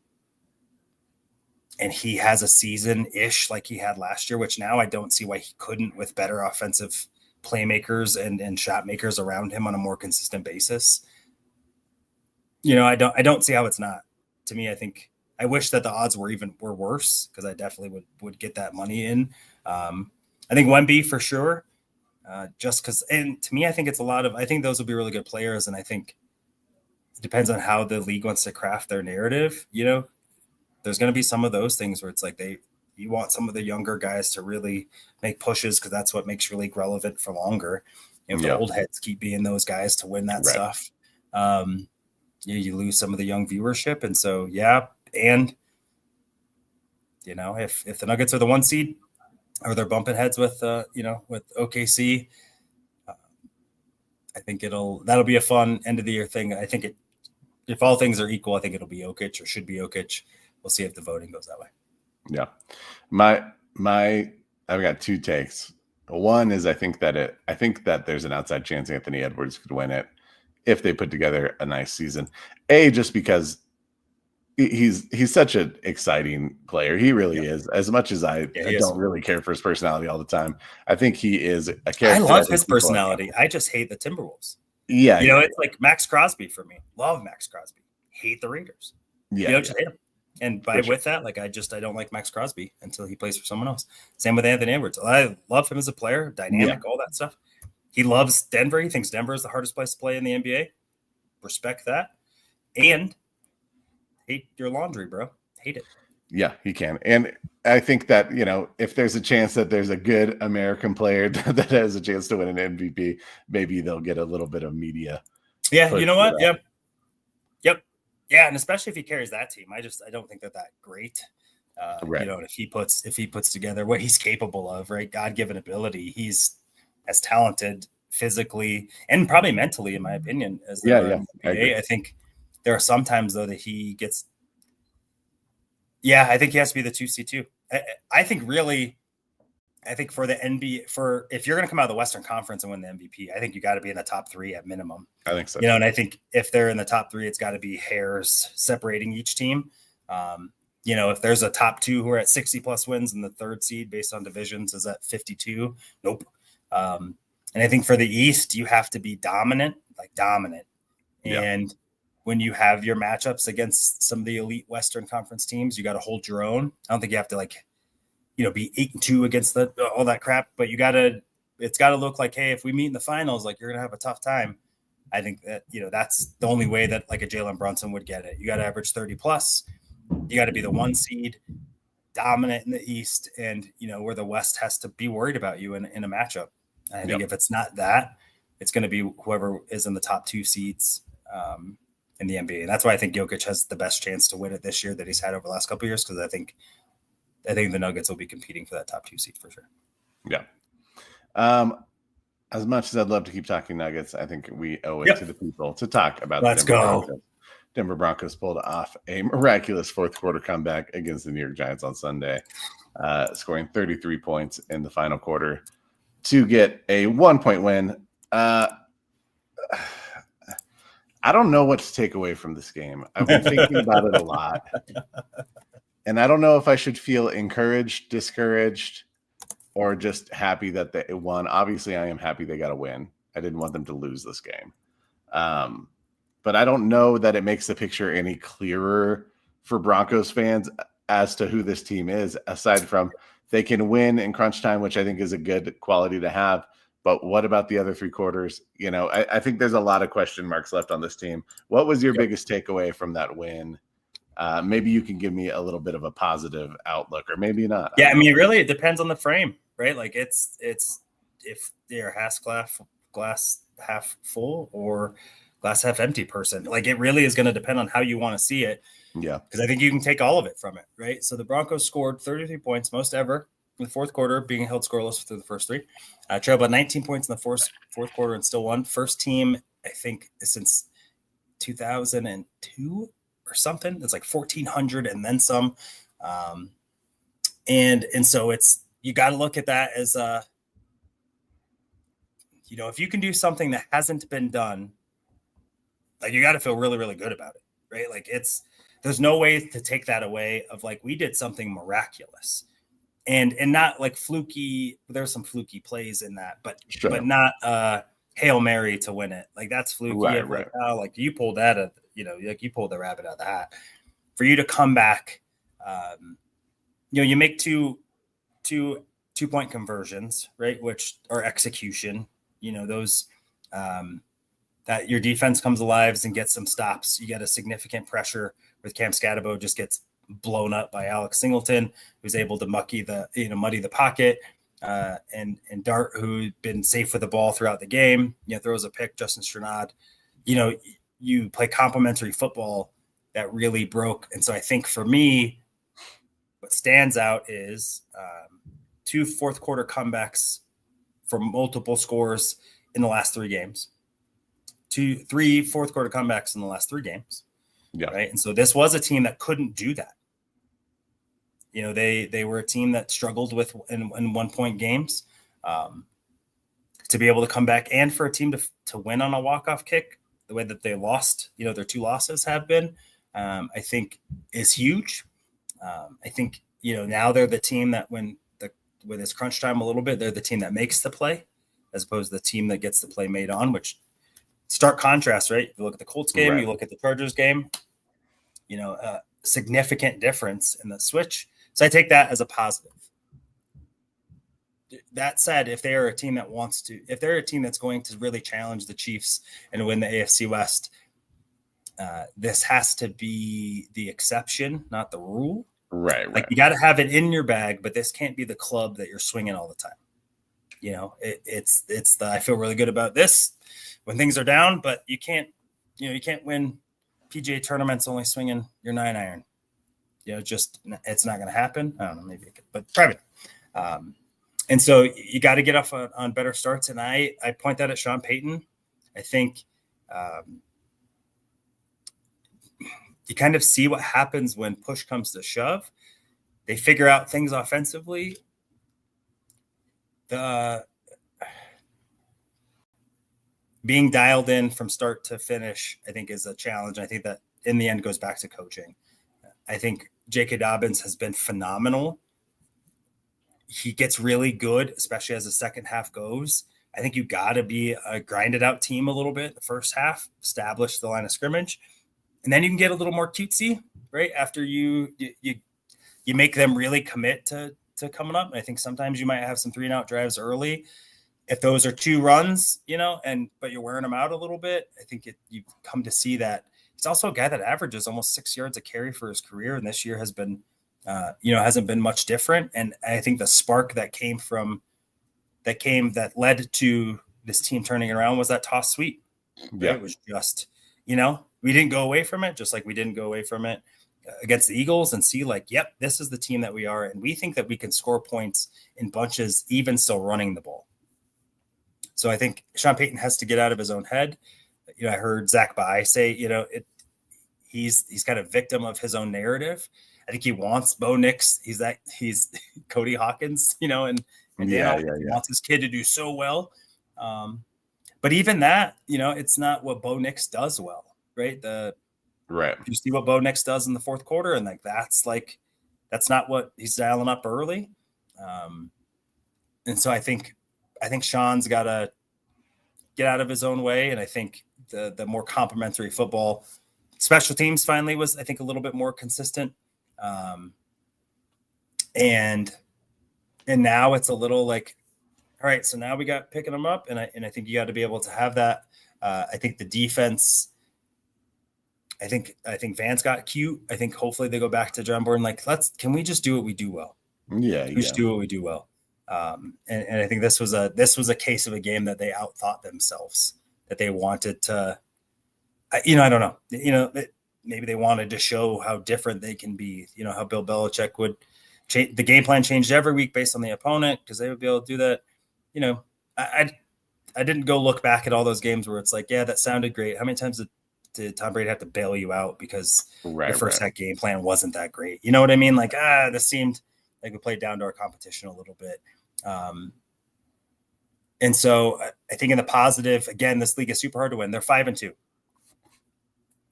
he has a season-ish like he had last year, which now I don't see why he couldn't with better offensive playmakers and shot makers around him on a more consistent basis. I don't see how it's not. To me, I wish that the odds were worse, because I definitely would get that money in. I think Wemby for sure. Just because, and to me, I think I think those will be really good players. And I think it depends on how the league wants to craft their narrative. There's going to be some of those things where it's like you want some of the younger guys to really make pushes, because that's what makes your league relevant for longer. The old heads keep being those guys to win that stuff. You lose some of the young viewership. And so, and if the Nuggets are the 1 seed, or they're bumping heads with OKC, I think that'll be a fun end of the year thing. I think if all things are equal, I think it'll be Jokic, or should be Jokic. We'll see if the voting goes that way. Yeah. I've got 2 takes. One is I think that there's an outside chance Anthony Edwards could win it if they put together a nice season. Just because he's such an exciting player. He really is. As much as I don't really care for his personality all the time, I think he is a character. I love his personality. I just hate the Timberwolves. Yeah. It's like Max Crosby for me. Love Max Crosby. Hate the Raiders. Just hate him. And with that, I don't like Max Crosby until he plays for someone else. Same with Anthony Edwards. I love him as a player, dynamic, all that stuff. He loves Denver. He thinks Denver is the hardest place to play in the NBA. respect that, and hate your laundry, bro. Hate it. Yeah, he can. And I think that, if there's a chance that there's a good American player that has a chance to win an MVP, maybe they'll get a little bit of media. Yeah, you know what? Yep. Yeah, and especially if he carries that team. I don't think that great. Right. If he puts together what he's capable of, right? God-given ability. He's as talented physically and probably mentally, in my opinion, as the NBA. I think there are some times though that he gets. Yeah, I think he has to be the 2C too. I think for the NBA, if you're going to come out of the Western Conference and win the MVP, I think you got to be in the top 3 at minimum. I think so. And I think if they're in the top 3, it's got to be hairs separating each team. If there's a top 2 who are at 60 plus wins and the 3rd seed based on divisions is at 52, nope. And I think for the East, you have to be dominant. And when you have your matchups against some of the elite Western Conference teams, you got to hold your own. I don't think you have to be 8-2 against all that crap, but it's got to look like, hey, if we meet in the finals, you're going to have a tough time. I think that, that's the only way that a Jalen Brunson would get it. You got to average 30 plus. You got to be the 1 seed, dominant in the East, and, where the West has to be worried about you in a matchup. I think if it's not that, it's going to be whoever is in the top 2 seeds in the NBA. And that's why I think Jokic has the best chance to win it this year that he's had over the last couple of years, because I think the Nuggets will be competing for that top 2 seed for sure. Yeah. As much as I'd love to keep talking Nuggets, I think we owe it to the people to talk about Let's go. Denver Broncos pulled off a miraculous 4th quarter comeback against the New York Giants on Sunday, scoring 33 points in the final quarter to get a 1-point win. I don't know what to take away from this game. I've been thinking about it a lot. And I don't know if I should feel encouraged, discouraged, or just happy that they won. Obviously, I am happy they got a win. I didn't want them to lose this game. But I don't know that it makes the picture any clearer for Broncos fans as to who this team is, aside from they can win in crunch time, which I think is a good quality to have. But what about the other 3 quarters? I think there's a lot of question marks left on this team. What was your biggest takeaway from that win? Maybe you can give me a little bit of a positive outlook, or maybe not. Yeah, really, it depends on the frame, right? It's if they're glass half full or glass half empty person. It really is going to depend on how you want to see it. Yeah, because I think you can take all of it from it, right? So the Broncos scored 33 points, most ever in the 4th quarter, being held scoreless through the first 3. Trailed by 19 points in the fourth quarter and still won. First team, I think, since 2002 or something. It's 1,400 and then some. And so it's, you got to look at that as if you can do something that hasn't been done, you got to feel really, really good about it, right? There's no way to take that away of we did something miraculous. And not fluky. There's some fluky plays in that, but not Hail Mary to win it. That's fluky. Right. You pulled that, you pulled the rabbit out of the hat. For you to come back, you make two 2-point conversions, right? Which are execution. Those that your defense comes alive and gets some stops. You get a significant pressure with Cam Scatterbo just gets blown up by Alex Singleton, who's able to muddy the pocket, and Dart, who'd been safe with the ball throughout the game, throws a pick. Justin Strenad, you play complementary football that really broke. And so I think for me, what stands out is 2 4th quarter comebacks for multiple scores in the last 3 games, 3 4th quarter comebacks in the last 3 games. Yeah. Right. And so this was a team that couldn't do that. They were a team that struggled with in 1-point games, to be able to come back, and for a team to win on a walk-off kick the way that they lost, their 2 losses have been, I think is huge. I think, now they're the team that when it's crunch time a little bit, they're the team that makes the play as opposed to the team that gets the play made on, which stark contrast, right? If you look at the Colts game, you look at the Chargers game, significant difference in the switch. So I take that as a positive. That said, if they are a team that's going to really challenge the Chiefs and win the AFC West, this has to be the exception, not the rule. Right. Like you got to have it in your bag, but this can't be the club that you're swinging all the time. It's the I feel really good about this when things are down, but you can't win PGA tournaments only swinging your 9-iron. Just it's not going to happen. I don't know, maybe it could, but probably. And so you got to get off on better starts. And I point that at Sean Payton. I think you kind of see what happens when push comes to shove. They figure out things offensively. Being dialed in from start to finish, I think, is a challenge. I think that in the end goes back to coaching. I think J.K. Dobbins has been phenomenal. He gets really good, especially as the second half goes. I think you got to be a grinded out team a little bit the first half, establish the line of scrimmage, and then you can get a little more cutesy, right? After you make them really commit to coming up. And I think sometimes you might have some 3-and-out drives early. If those are 2 runs, but you're wearing them out a little bit, I think you come to see that he's also a guy that averages almost 6 yards a carry for his career. And this year has been, hasn't been much different. And I think the spark that led to this team turning around was that toss sweep. Right? Yeah. It was just, we didn't go away from it, just like we didn't go away from it against the Eagles and see like, yep, this is the team that we are. And we think that we can score points in bunches, even still running the ball. So I think Sean Payton has to get out of his own head. I heard Zach Bai say, he's kind of victim of his own narrative. I think he wants Bo Nix. He's Cody Hawkins, and he wants his kid to do so well. But even that, it's not what Bo Nix does well, right? You see what Bo Nix does in the fourth quarter, and that's not what he's dialing up early. And so I think Sean's got to get out of his own way, and I think the more complimentary football special teams finally was, I think, a little bit more consistent. And now it's a little like, all right, so now we got picking them up, and I think you got to be able to have that. I think the defense. I think Vance got cute. I think hopefully they go back to John Bourne. Can we just do what we do well? Just do what we do well. And I think this was a case of a game that they outthought themselves, that they wanted to, I don't know, maybe they wanted to show how different they can be, how Bill Belichick would change. The game plan changed every week based on the opponent because they would be able to do that. I didn't go look back at all those games where it's like, yeah, that sounded great. How many times did Tom Brady have to bail you out because the first half game plan wasn't that great? You know what I mean? This seemed like we played down to our competition a little bit. And so I think in the positive, again, this league is super hard to win. They're 5-2.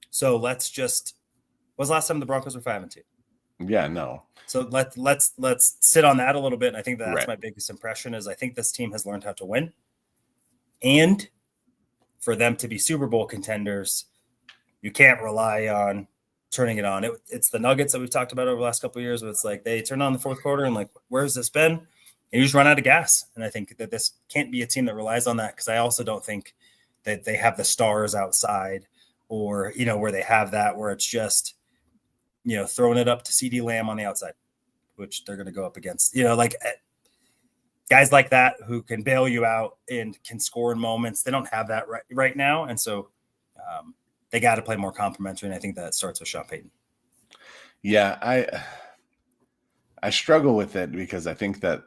So let's just, when's the last time the Broncos were 5-2? Yeah, no. So let's sit on that a little bit. And I think that's my biggest impression is I think this team has learned how to win. And for them to be Super Bowl contenders, you can't rely on turning it on. It's the Nuggets that we've talked about over the last couple of years, where it's like they turn on the fourth quarter and where's this been? And you just run out of gas. And I think that this can't be a team that relies on that, because I also don't think that they have the stars outside or, where they have that, where it's just, throwing it up to CD Lamb on the outside, which they're going to go up against, guys like that who can bail you out and can score in moments. They don't have that right now. And so they got to play more complimentary. And I think that starts with Sean Payton. Yeah, I struggle with it because I think that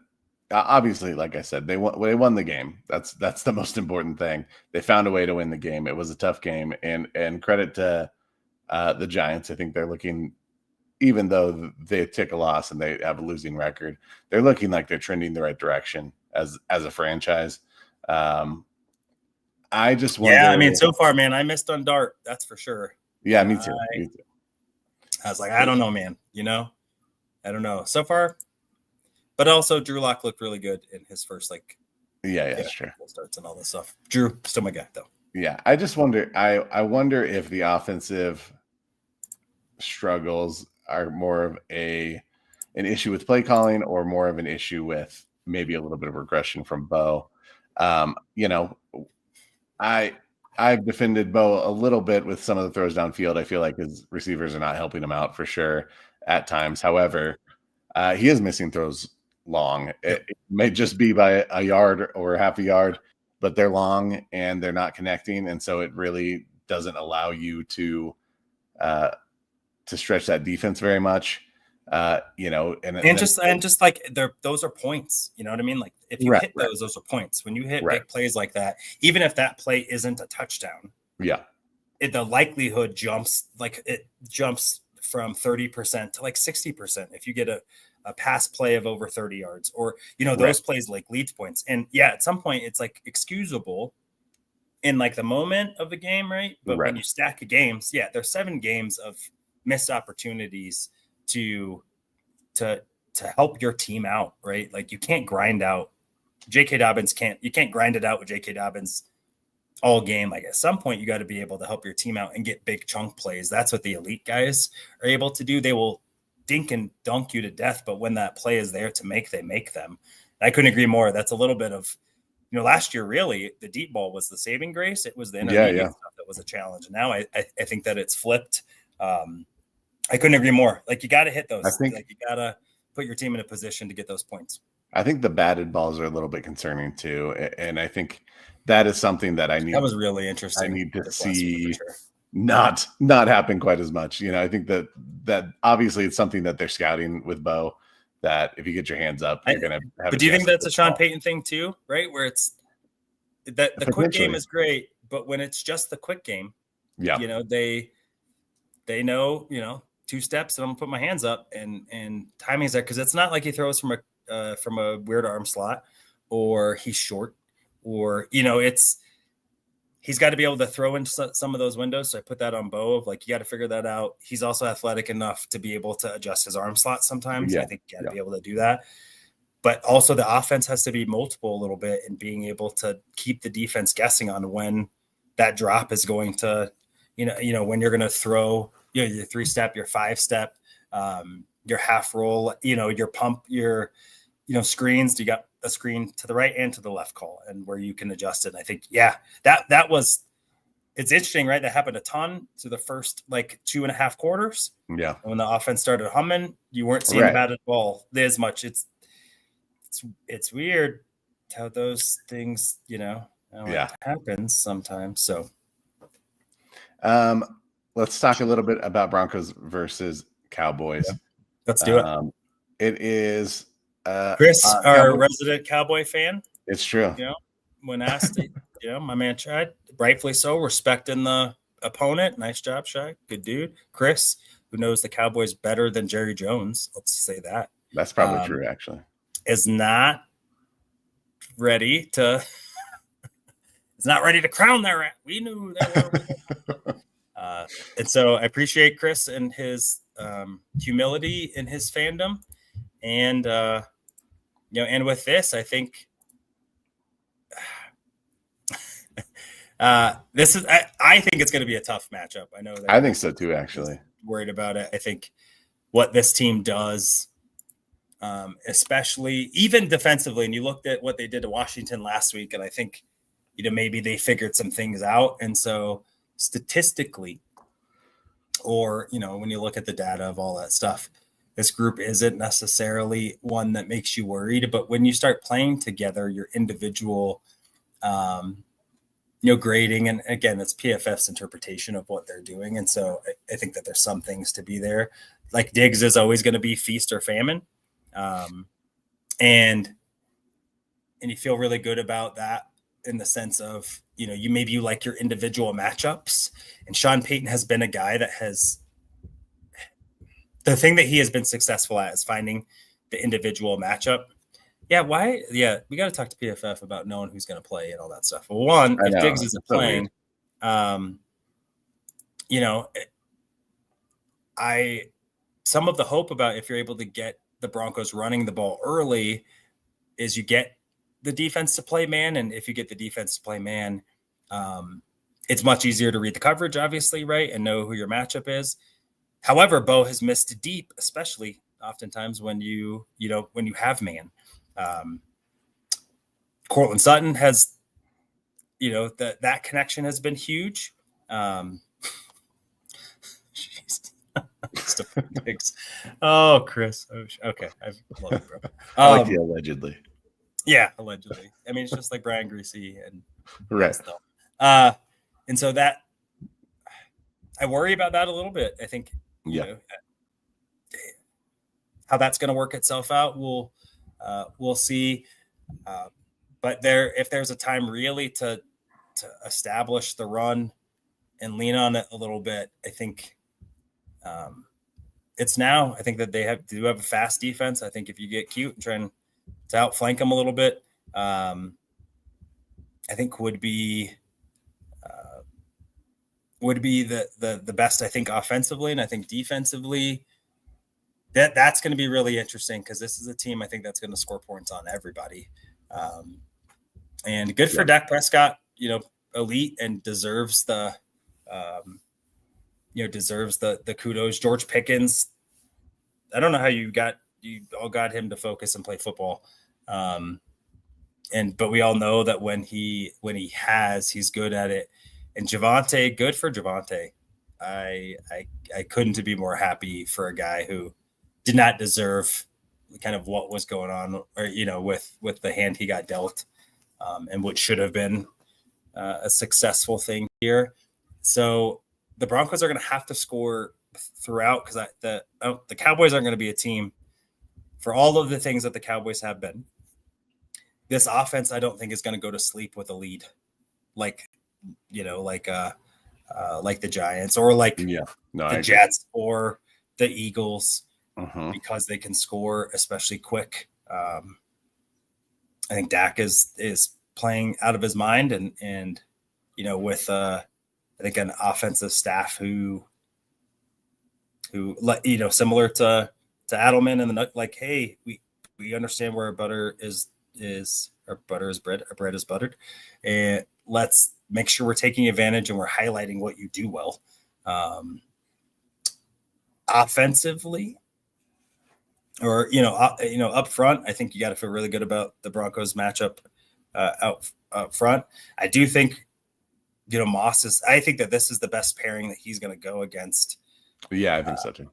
obviously, like I said, they won the game. That's the most important thing. They found a way to win the game. It was a tough game, and credit to the Giants. I think they're looking, even though they took a loss and they have a losing record, they're looking like they're trending the right direction as a franchise. I just wonder. Yeah, I mean, so far, man, I missed on Dart. That's for sure. Yeah, me too. I was like, I don't know, man. I don't know so far. But also, Drew Lock looked really good in his first, that's true. Starts and all this stuff. Drew, still my guy, though. Yeah, I just wonder. I wonder if the offensive struggles are more of an issue with play calling, or more of an issue with maybe a little bit of regression from Bo. I've defended Bo a little bit with some of the throws downfield. I feel like his receivers are not helping him out for sure at times. However, he is missing throws long. It may just be by a yard or half a yard, but they're long and they're not connecting, and so it really doesn't allow you to stretch that defense very much. And just like those are points. You know what I mean? Like if you hit those are points. When you hit big plays like that, even if that play isn't a touchdown, the likelihood jumps from 30% to like 60% if you get a pass play of over 30 yards, or those plays like leads points. And at some point it's like excusable in like the moment of the game, right? But when you stack of games, there's 7 games of missed opportunities to help your team out, right? Like you can't grind out J.K. Dobbins you can't grind it out with J.K. Dobbins all game. Like at some point you got to be able to help your team out and get big chunk plays. That's what the elite guys are able to do. They will dink and dunk you to death, but when that play is there to make, they make them. I couldn't agree more. That's a little bit of, last year, really, the deep ball was the saving grace. It was the intermediate stuff that was a challenge. And now I think that it's flipped. I couldn't agree more. Like you got to hit those. I think like you got to put your team in a position to get those points. I think the batted balls are a little bit concerning too. And I think that is something that that was really interesting. I need to see not happen quite as much. I think that obviously it's something that they're scouting with Bo, that if you get your hands up, you're going to have. But do you think that's a Sean Payton thing too, right? Where it's that the quick game is great, but when it's just the quick game, they know, 2 steps and I'm gonna put my hands up and timing's there, because it's not like he throws from a weird arm slot, or he's short, or he's got to be able to throw into some of those windows. So I put that on Bo of like, you got to figure that out. He's also athletic enough to be able to adjust his arm slot sometimes. I think you got to be able to do that. But also the offense has to be multiple a little bit, and being able to keep the defense guessing on when that drop is going to, when you're going to throw, your 3-step, your 5-step, your half roll, your pump, your, screens. You got a screen to the right and to the left call, and where you can adjust it. And I think, it's interesting, right? That happened a ton to the first like 2.5 quarters. Yeah. And when the offense started humming, you weren't seeing the batted ball as much. It's weird how those things, it happens sometimes. So, let's talk a little bit about Broncos versus Cowboys. Yeah. Let's do it. It is Chris, our resident Cowboy fan. It's true. When asked, my man tried, rightfully so, respecting the opponent. Nice job, Shy. Good dude. Chris, who knows the Cowboys better than Jerry Jones. Let's say that. That's probably true, actually. Is not ready to crown their rat. We knew they were. And so I appreciate Chris and his humility in his fandom. And, and with this, I think this is, I think it's going to be a tough matchup. I know that. I think so too, actually. Worried about it. I think what this team does, especially even defensively, and you looked at what they did to Washington last week, and I think, maybe they figured some things out. And so statistically, or, when you look at the data of all that stuff, this group isn't necessarily one that makes you worried. But when you start playing together, your individual, grading, and again, it's PFF's interpretation of what they're doing. And so I think that there's some things to be there. Like Diggs is always going to be feast or famine. And you feel really good about that in the sense of, you like your individual matchups. And Sean Payton has been a guy that has, the thing that he has been successful at is finding the individual matchup. Yeah. Why? Yeah. We got to talk to PFF about knowing who's going to play and all that stuff. Well, one, if Diggs isn't playing, some of the hope about if you're able to get the Broncos running the ball early is you get the defense to play man. And if you get the defense to play man, it's much easier to read the coverage, obviously, right? And know who your matchup is. However, Bo has missed deep, especially oftentimes when you have man. Cortland Sutton has, that connection has been huge. Oh, Chris. Oh, okay. I love you, bro. I like the allegedly. Yeah, allegedly. I mean, it's just like Brian Greasy and right. And so that I worry about that a little bit. I think how that's going to work itself out, we'll see. But if there's a time really to establish the run and lean on it a little bit, I think it's now. I think that they do have a fast defense. I think if you get cute and trying to outflank them a little bit, I think would be the best. I think offensively, and I think defensively, that's going to be really interesting because this is a team I think that's going to score points on everybody. And good for Dak Prescott, elite and deserves the kudos. George Pickens, I don't know how you all got him to focus and play football. But we all know that when he's good at it. And Javonte, good for Javonte. I couldn't be more happy for a guy who did not deserve kind of what was going on, or with the hand he got dealt, and what should have been a successful thing here. So the Broncos are going to have to score throughout because the Cowboys aren't going to be a team for all of the things that the Cowboys have been. This offense, I don't think, is going to go to sleep with a lead, like the Giants or the Jets or the Eagles, because they can score, especially quick. I think Dak is playing out of his mind, and with I think an offensive staff who similar to Adelman and hey, we understand where our butter is our butter is bread, our bread is buttered, and let's make sure we're taking advantage and we're highlighting what you do well. Offensively, or up front, I think you got to feel really good about the Broncos matchup out front. I do think Moss I think that this is the best pairing that he's going to go against. Yeah, I think so too.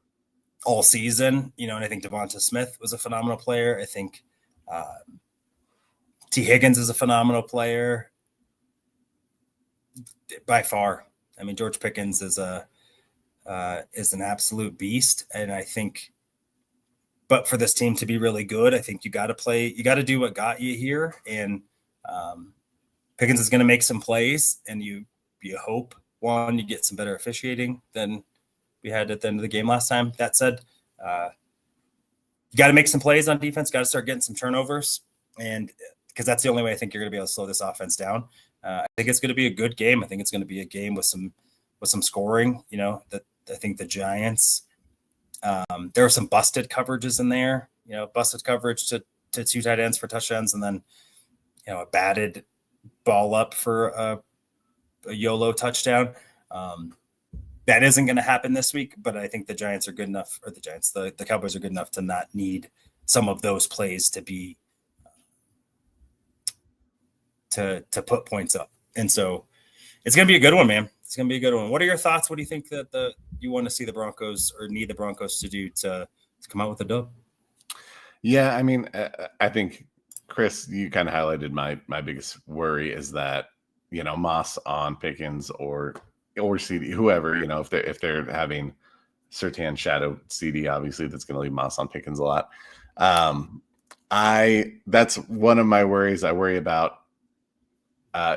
All season, and I think Devonta Smith was a phenomenal player. I think T. Higgins is a phenomenal player by far. I mean, George Pickens is an absolute beast, and I think. But for this team to be really good, I think you got to do what got you here, and Pickens is going to make some plays, and you hope you get some better officiating than we had at the end of the game last time. That said, you got to make some plays on defense. Got to start getting some turnovers, and because that's the only way I think you're going to be able to slow this offense down. I think it's going to be a good game. I think it's going to be a game with some scoring. I think the Giants. There are some busted coverages in there. Busted coverage to two tight ends for touchdowns, and then a batted ball up for a YOLO touchdown. That isn't going to happen this week, but I think the Giants are good enough, or the Cowboys are good enough to not need some of those plays to be to put points up. And so it's going to be a good one, man. It's going to be a good one. What are your thoughts? What do you think that you want to see the Broncos or need the Broncos to do to come out with a dub? Yeah, I mean, I think, Chris, you kind of highlighted my biggest worry is that, Moss on Pickens or CD, whoever, if they're having Surtain shadow CD, obviously that's going to leave Moss on Pickens a lot. That's one of my worries. I worry about,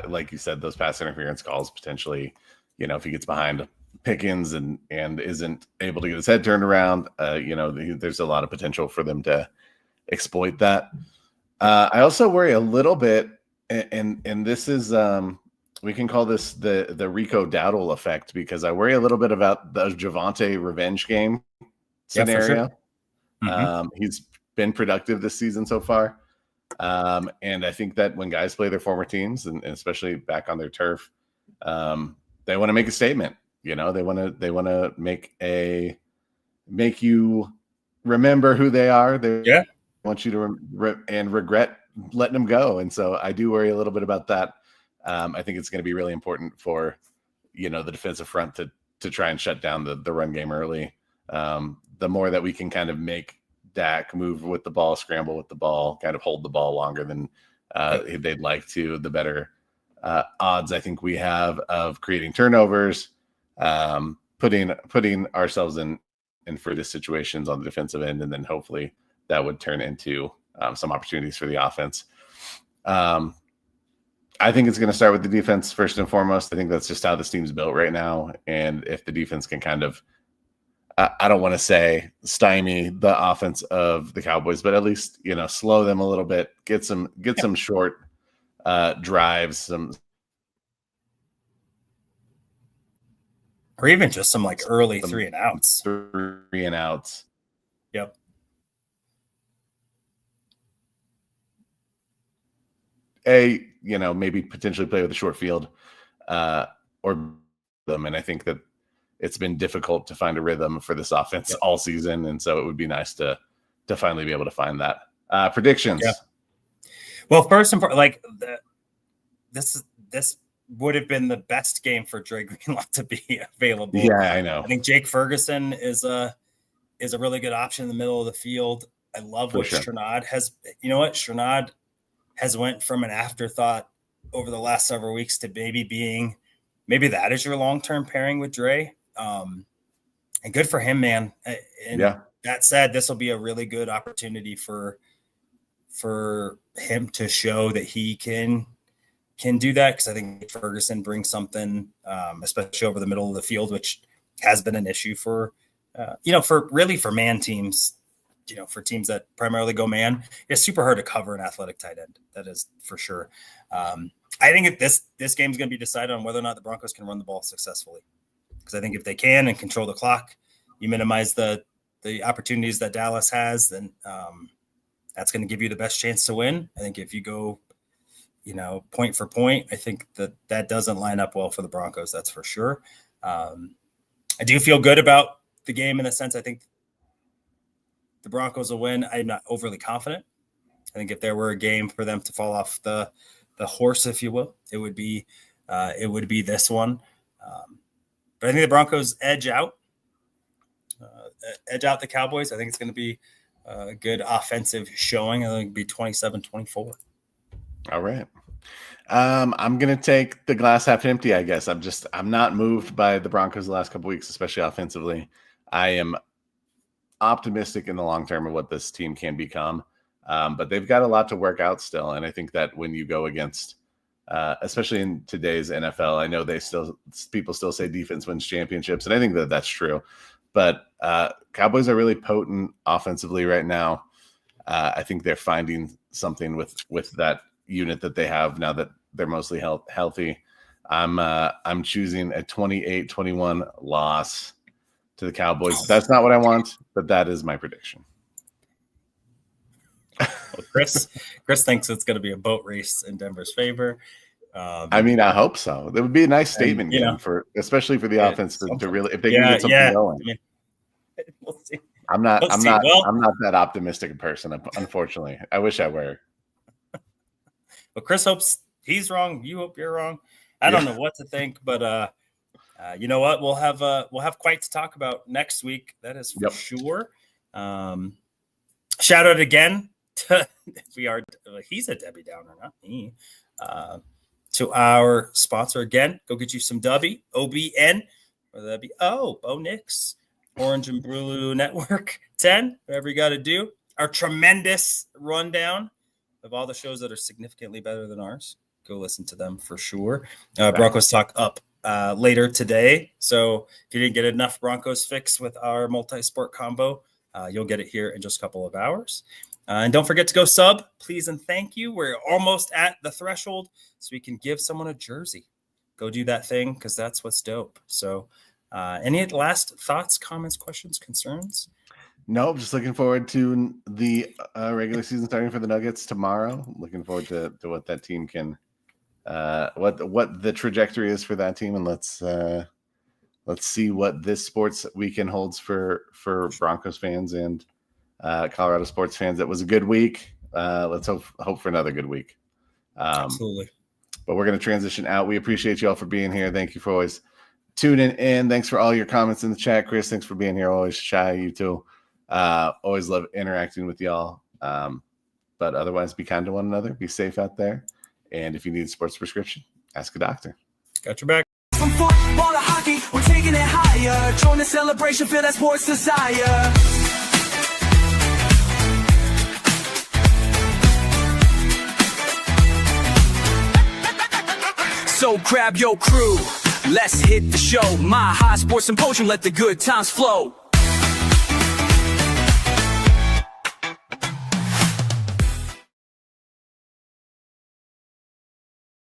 like you said, those pass interference calls potentially, if he gets behind Pickens and isn't able to get his head turned around, there's a lot of potential for them to exploit that. I also worry a little bit, and this is we can call this the Rico Dowdle effect, because I worry a little bit about the Javonte revenge game scenario. Yeah, for sure. He's been productive this season so far. And I think that when guys play their former teams, and especially back on their turf, they want to make a statement. They want to make you remember who they are. They want you to regret letting them go. And so I do worry a little bit about that. I think it's going to be really important for, the defensive front to try and shut down the run game early. The more that we can kind of make Dak move with the ball, scramble with the ball, kind of hold the ball longer than they'd like to, the better odds I think we have of creating turnovers, putting ourselves in further situations on the defensive end, and then hopefully that would turn into some opportunities for the offense. I think it's going to start with the defense first and foremost. I think that's just how this team's built right now. And if the defense can kind of, I don't want to say stymie the offense of the Cowboys, but at least, slow them a little bit, get some short drives, or even just some like early 3 and outs. Yep. Maybe potentially play with a short field or them. And I think that it's been difficult to find a rhythm for this offense all season. And so it would be nice to finally be able to find that. Predictions. Yeah. Well, first and foremost, this would have been the best game for Dre Greenlaw to be available. Yeah, I know. I think Jake Ferguson is a really good option in the middle of the field. I love what Strnad has. You know what? Strnad has went from an afterthought over the last several weeks to maybe that is your long-term pairing with Dre. And good for him, man. And that said, this will be a really good opportunity for him to show that he can do that. Because I think Ferguson brings something, especially over the middle of the field, which has been an issue for man teams. For teams that primarily go man, it's super hard to cover an athletic tight end. That is for sure. I think this game is going to be decided on whether or not the Broncos can run the ball successfully. Because I think if they can and control the clock, you minimize the opportunities that Dallas has, then that's going to give you the best chance to win. I think if you go, point for point, I think that doesn't line up well for the Broncos. That's for sure. I do feel good about the game in the sense I think the Broncos will win. I'm not overly confident. I think if there were a game for them to fall off the horse, if you will, it would be this one. But I think the Broncos edge out the Cowboys. I think it's going to be a good offensive showing. I think it'll be 27-24. All right. I'm going to take the glass half empty, I guess. I'm not moved by the Broncos the last couple weeks, especially offensively. I am optimistic in the long term of what this team can become. But they've got a lot to work out still. And I think that when you go against, especially in today's NFL, I know people still say defense wins championships. And I think that that's true, but Cowboys are really potent offensively right now. I think they're finding something with that unit that they have now that they're mostly healthy. I'm choosing a 28-21 loss to the Cowboys. That's not what I want, but that is my prediction. Well, Chris thinks it's going to be a boat race in Denver's favor. I hope so. That would be a nice statement game especially for the offense to really, if they can get something going. We'll see. I'm not that optimistic a person, unfortunately. I wish I were. But Chris hopes he's wrong. You hope you're wrong. I don't know what to think, but you know what? We'll have quite to talk about next week. That is for sure. Shout out again to he's a Debbie Downer, not me. To our sponsor again. Go get you some Dubby, OBN, whether that be Bo Nix, Orange and Blue Network 10, whatever you got to do. Our tremendous rundown of all the shows that are significantly better than ours. Go listen to them for sure. Broncos Talk up later today. So if you didn't get enough Broncos fix with our multi-sport combo, you'll get it here in just a couple of hours. And don't forget to go sub, please and thank you. We're almost at the threshold, so we can give someone a jersey. Go do that thing, because that's what's dope. So any last thoughts, comments, questions, concerns? Nope, just looking forward to the regular season starting for the Nuggets tomorrow. Looking forward to what that team can what the trajectory is for that team, and let's see what this sports weekend holds for Broncos fans and Colorado sports fans. It was a good week. Let's hope for another good week. Absolutely. But we're going to transition out. We appreciate you all for being here. Thank you for always tuning in. Thanks for all your comments in the chat, Chris. Thanks for being here. Always shy, you too. Always love interacting with y'all. But otherwise, be kind to one another. Be safe out there. And if you need a sports prescription, ask a doctor. Got your back. From football to hockey, we're taking it higher. Join the celebration, feel that sports desire. So grab your crew, let's hit the show. My high sports symposium, let the good times flow.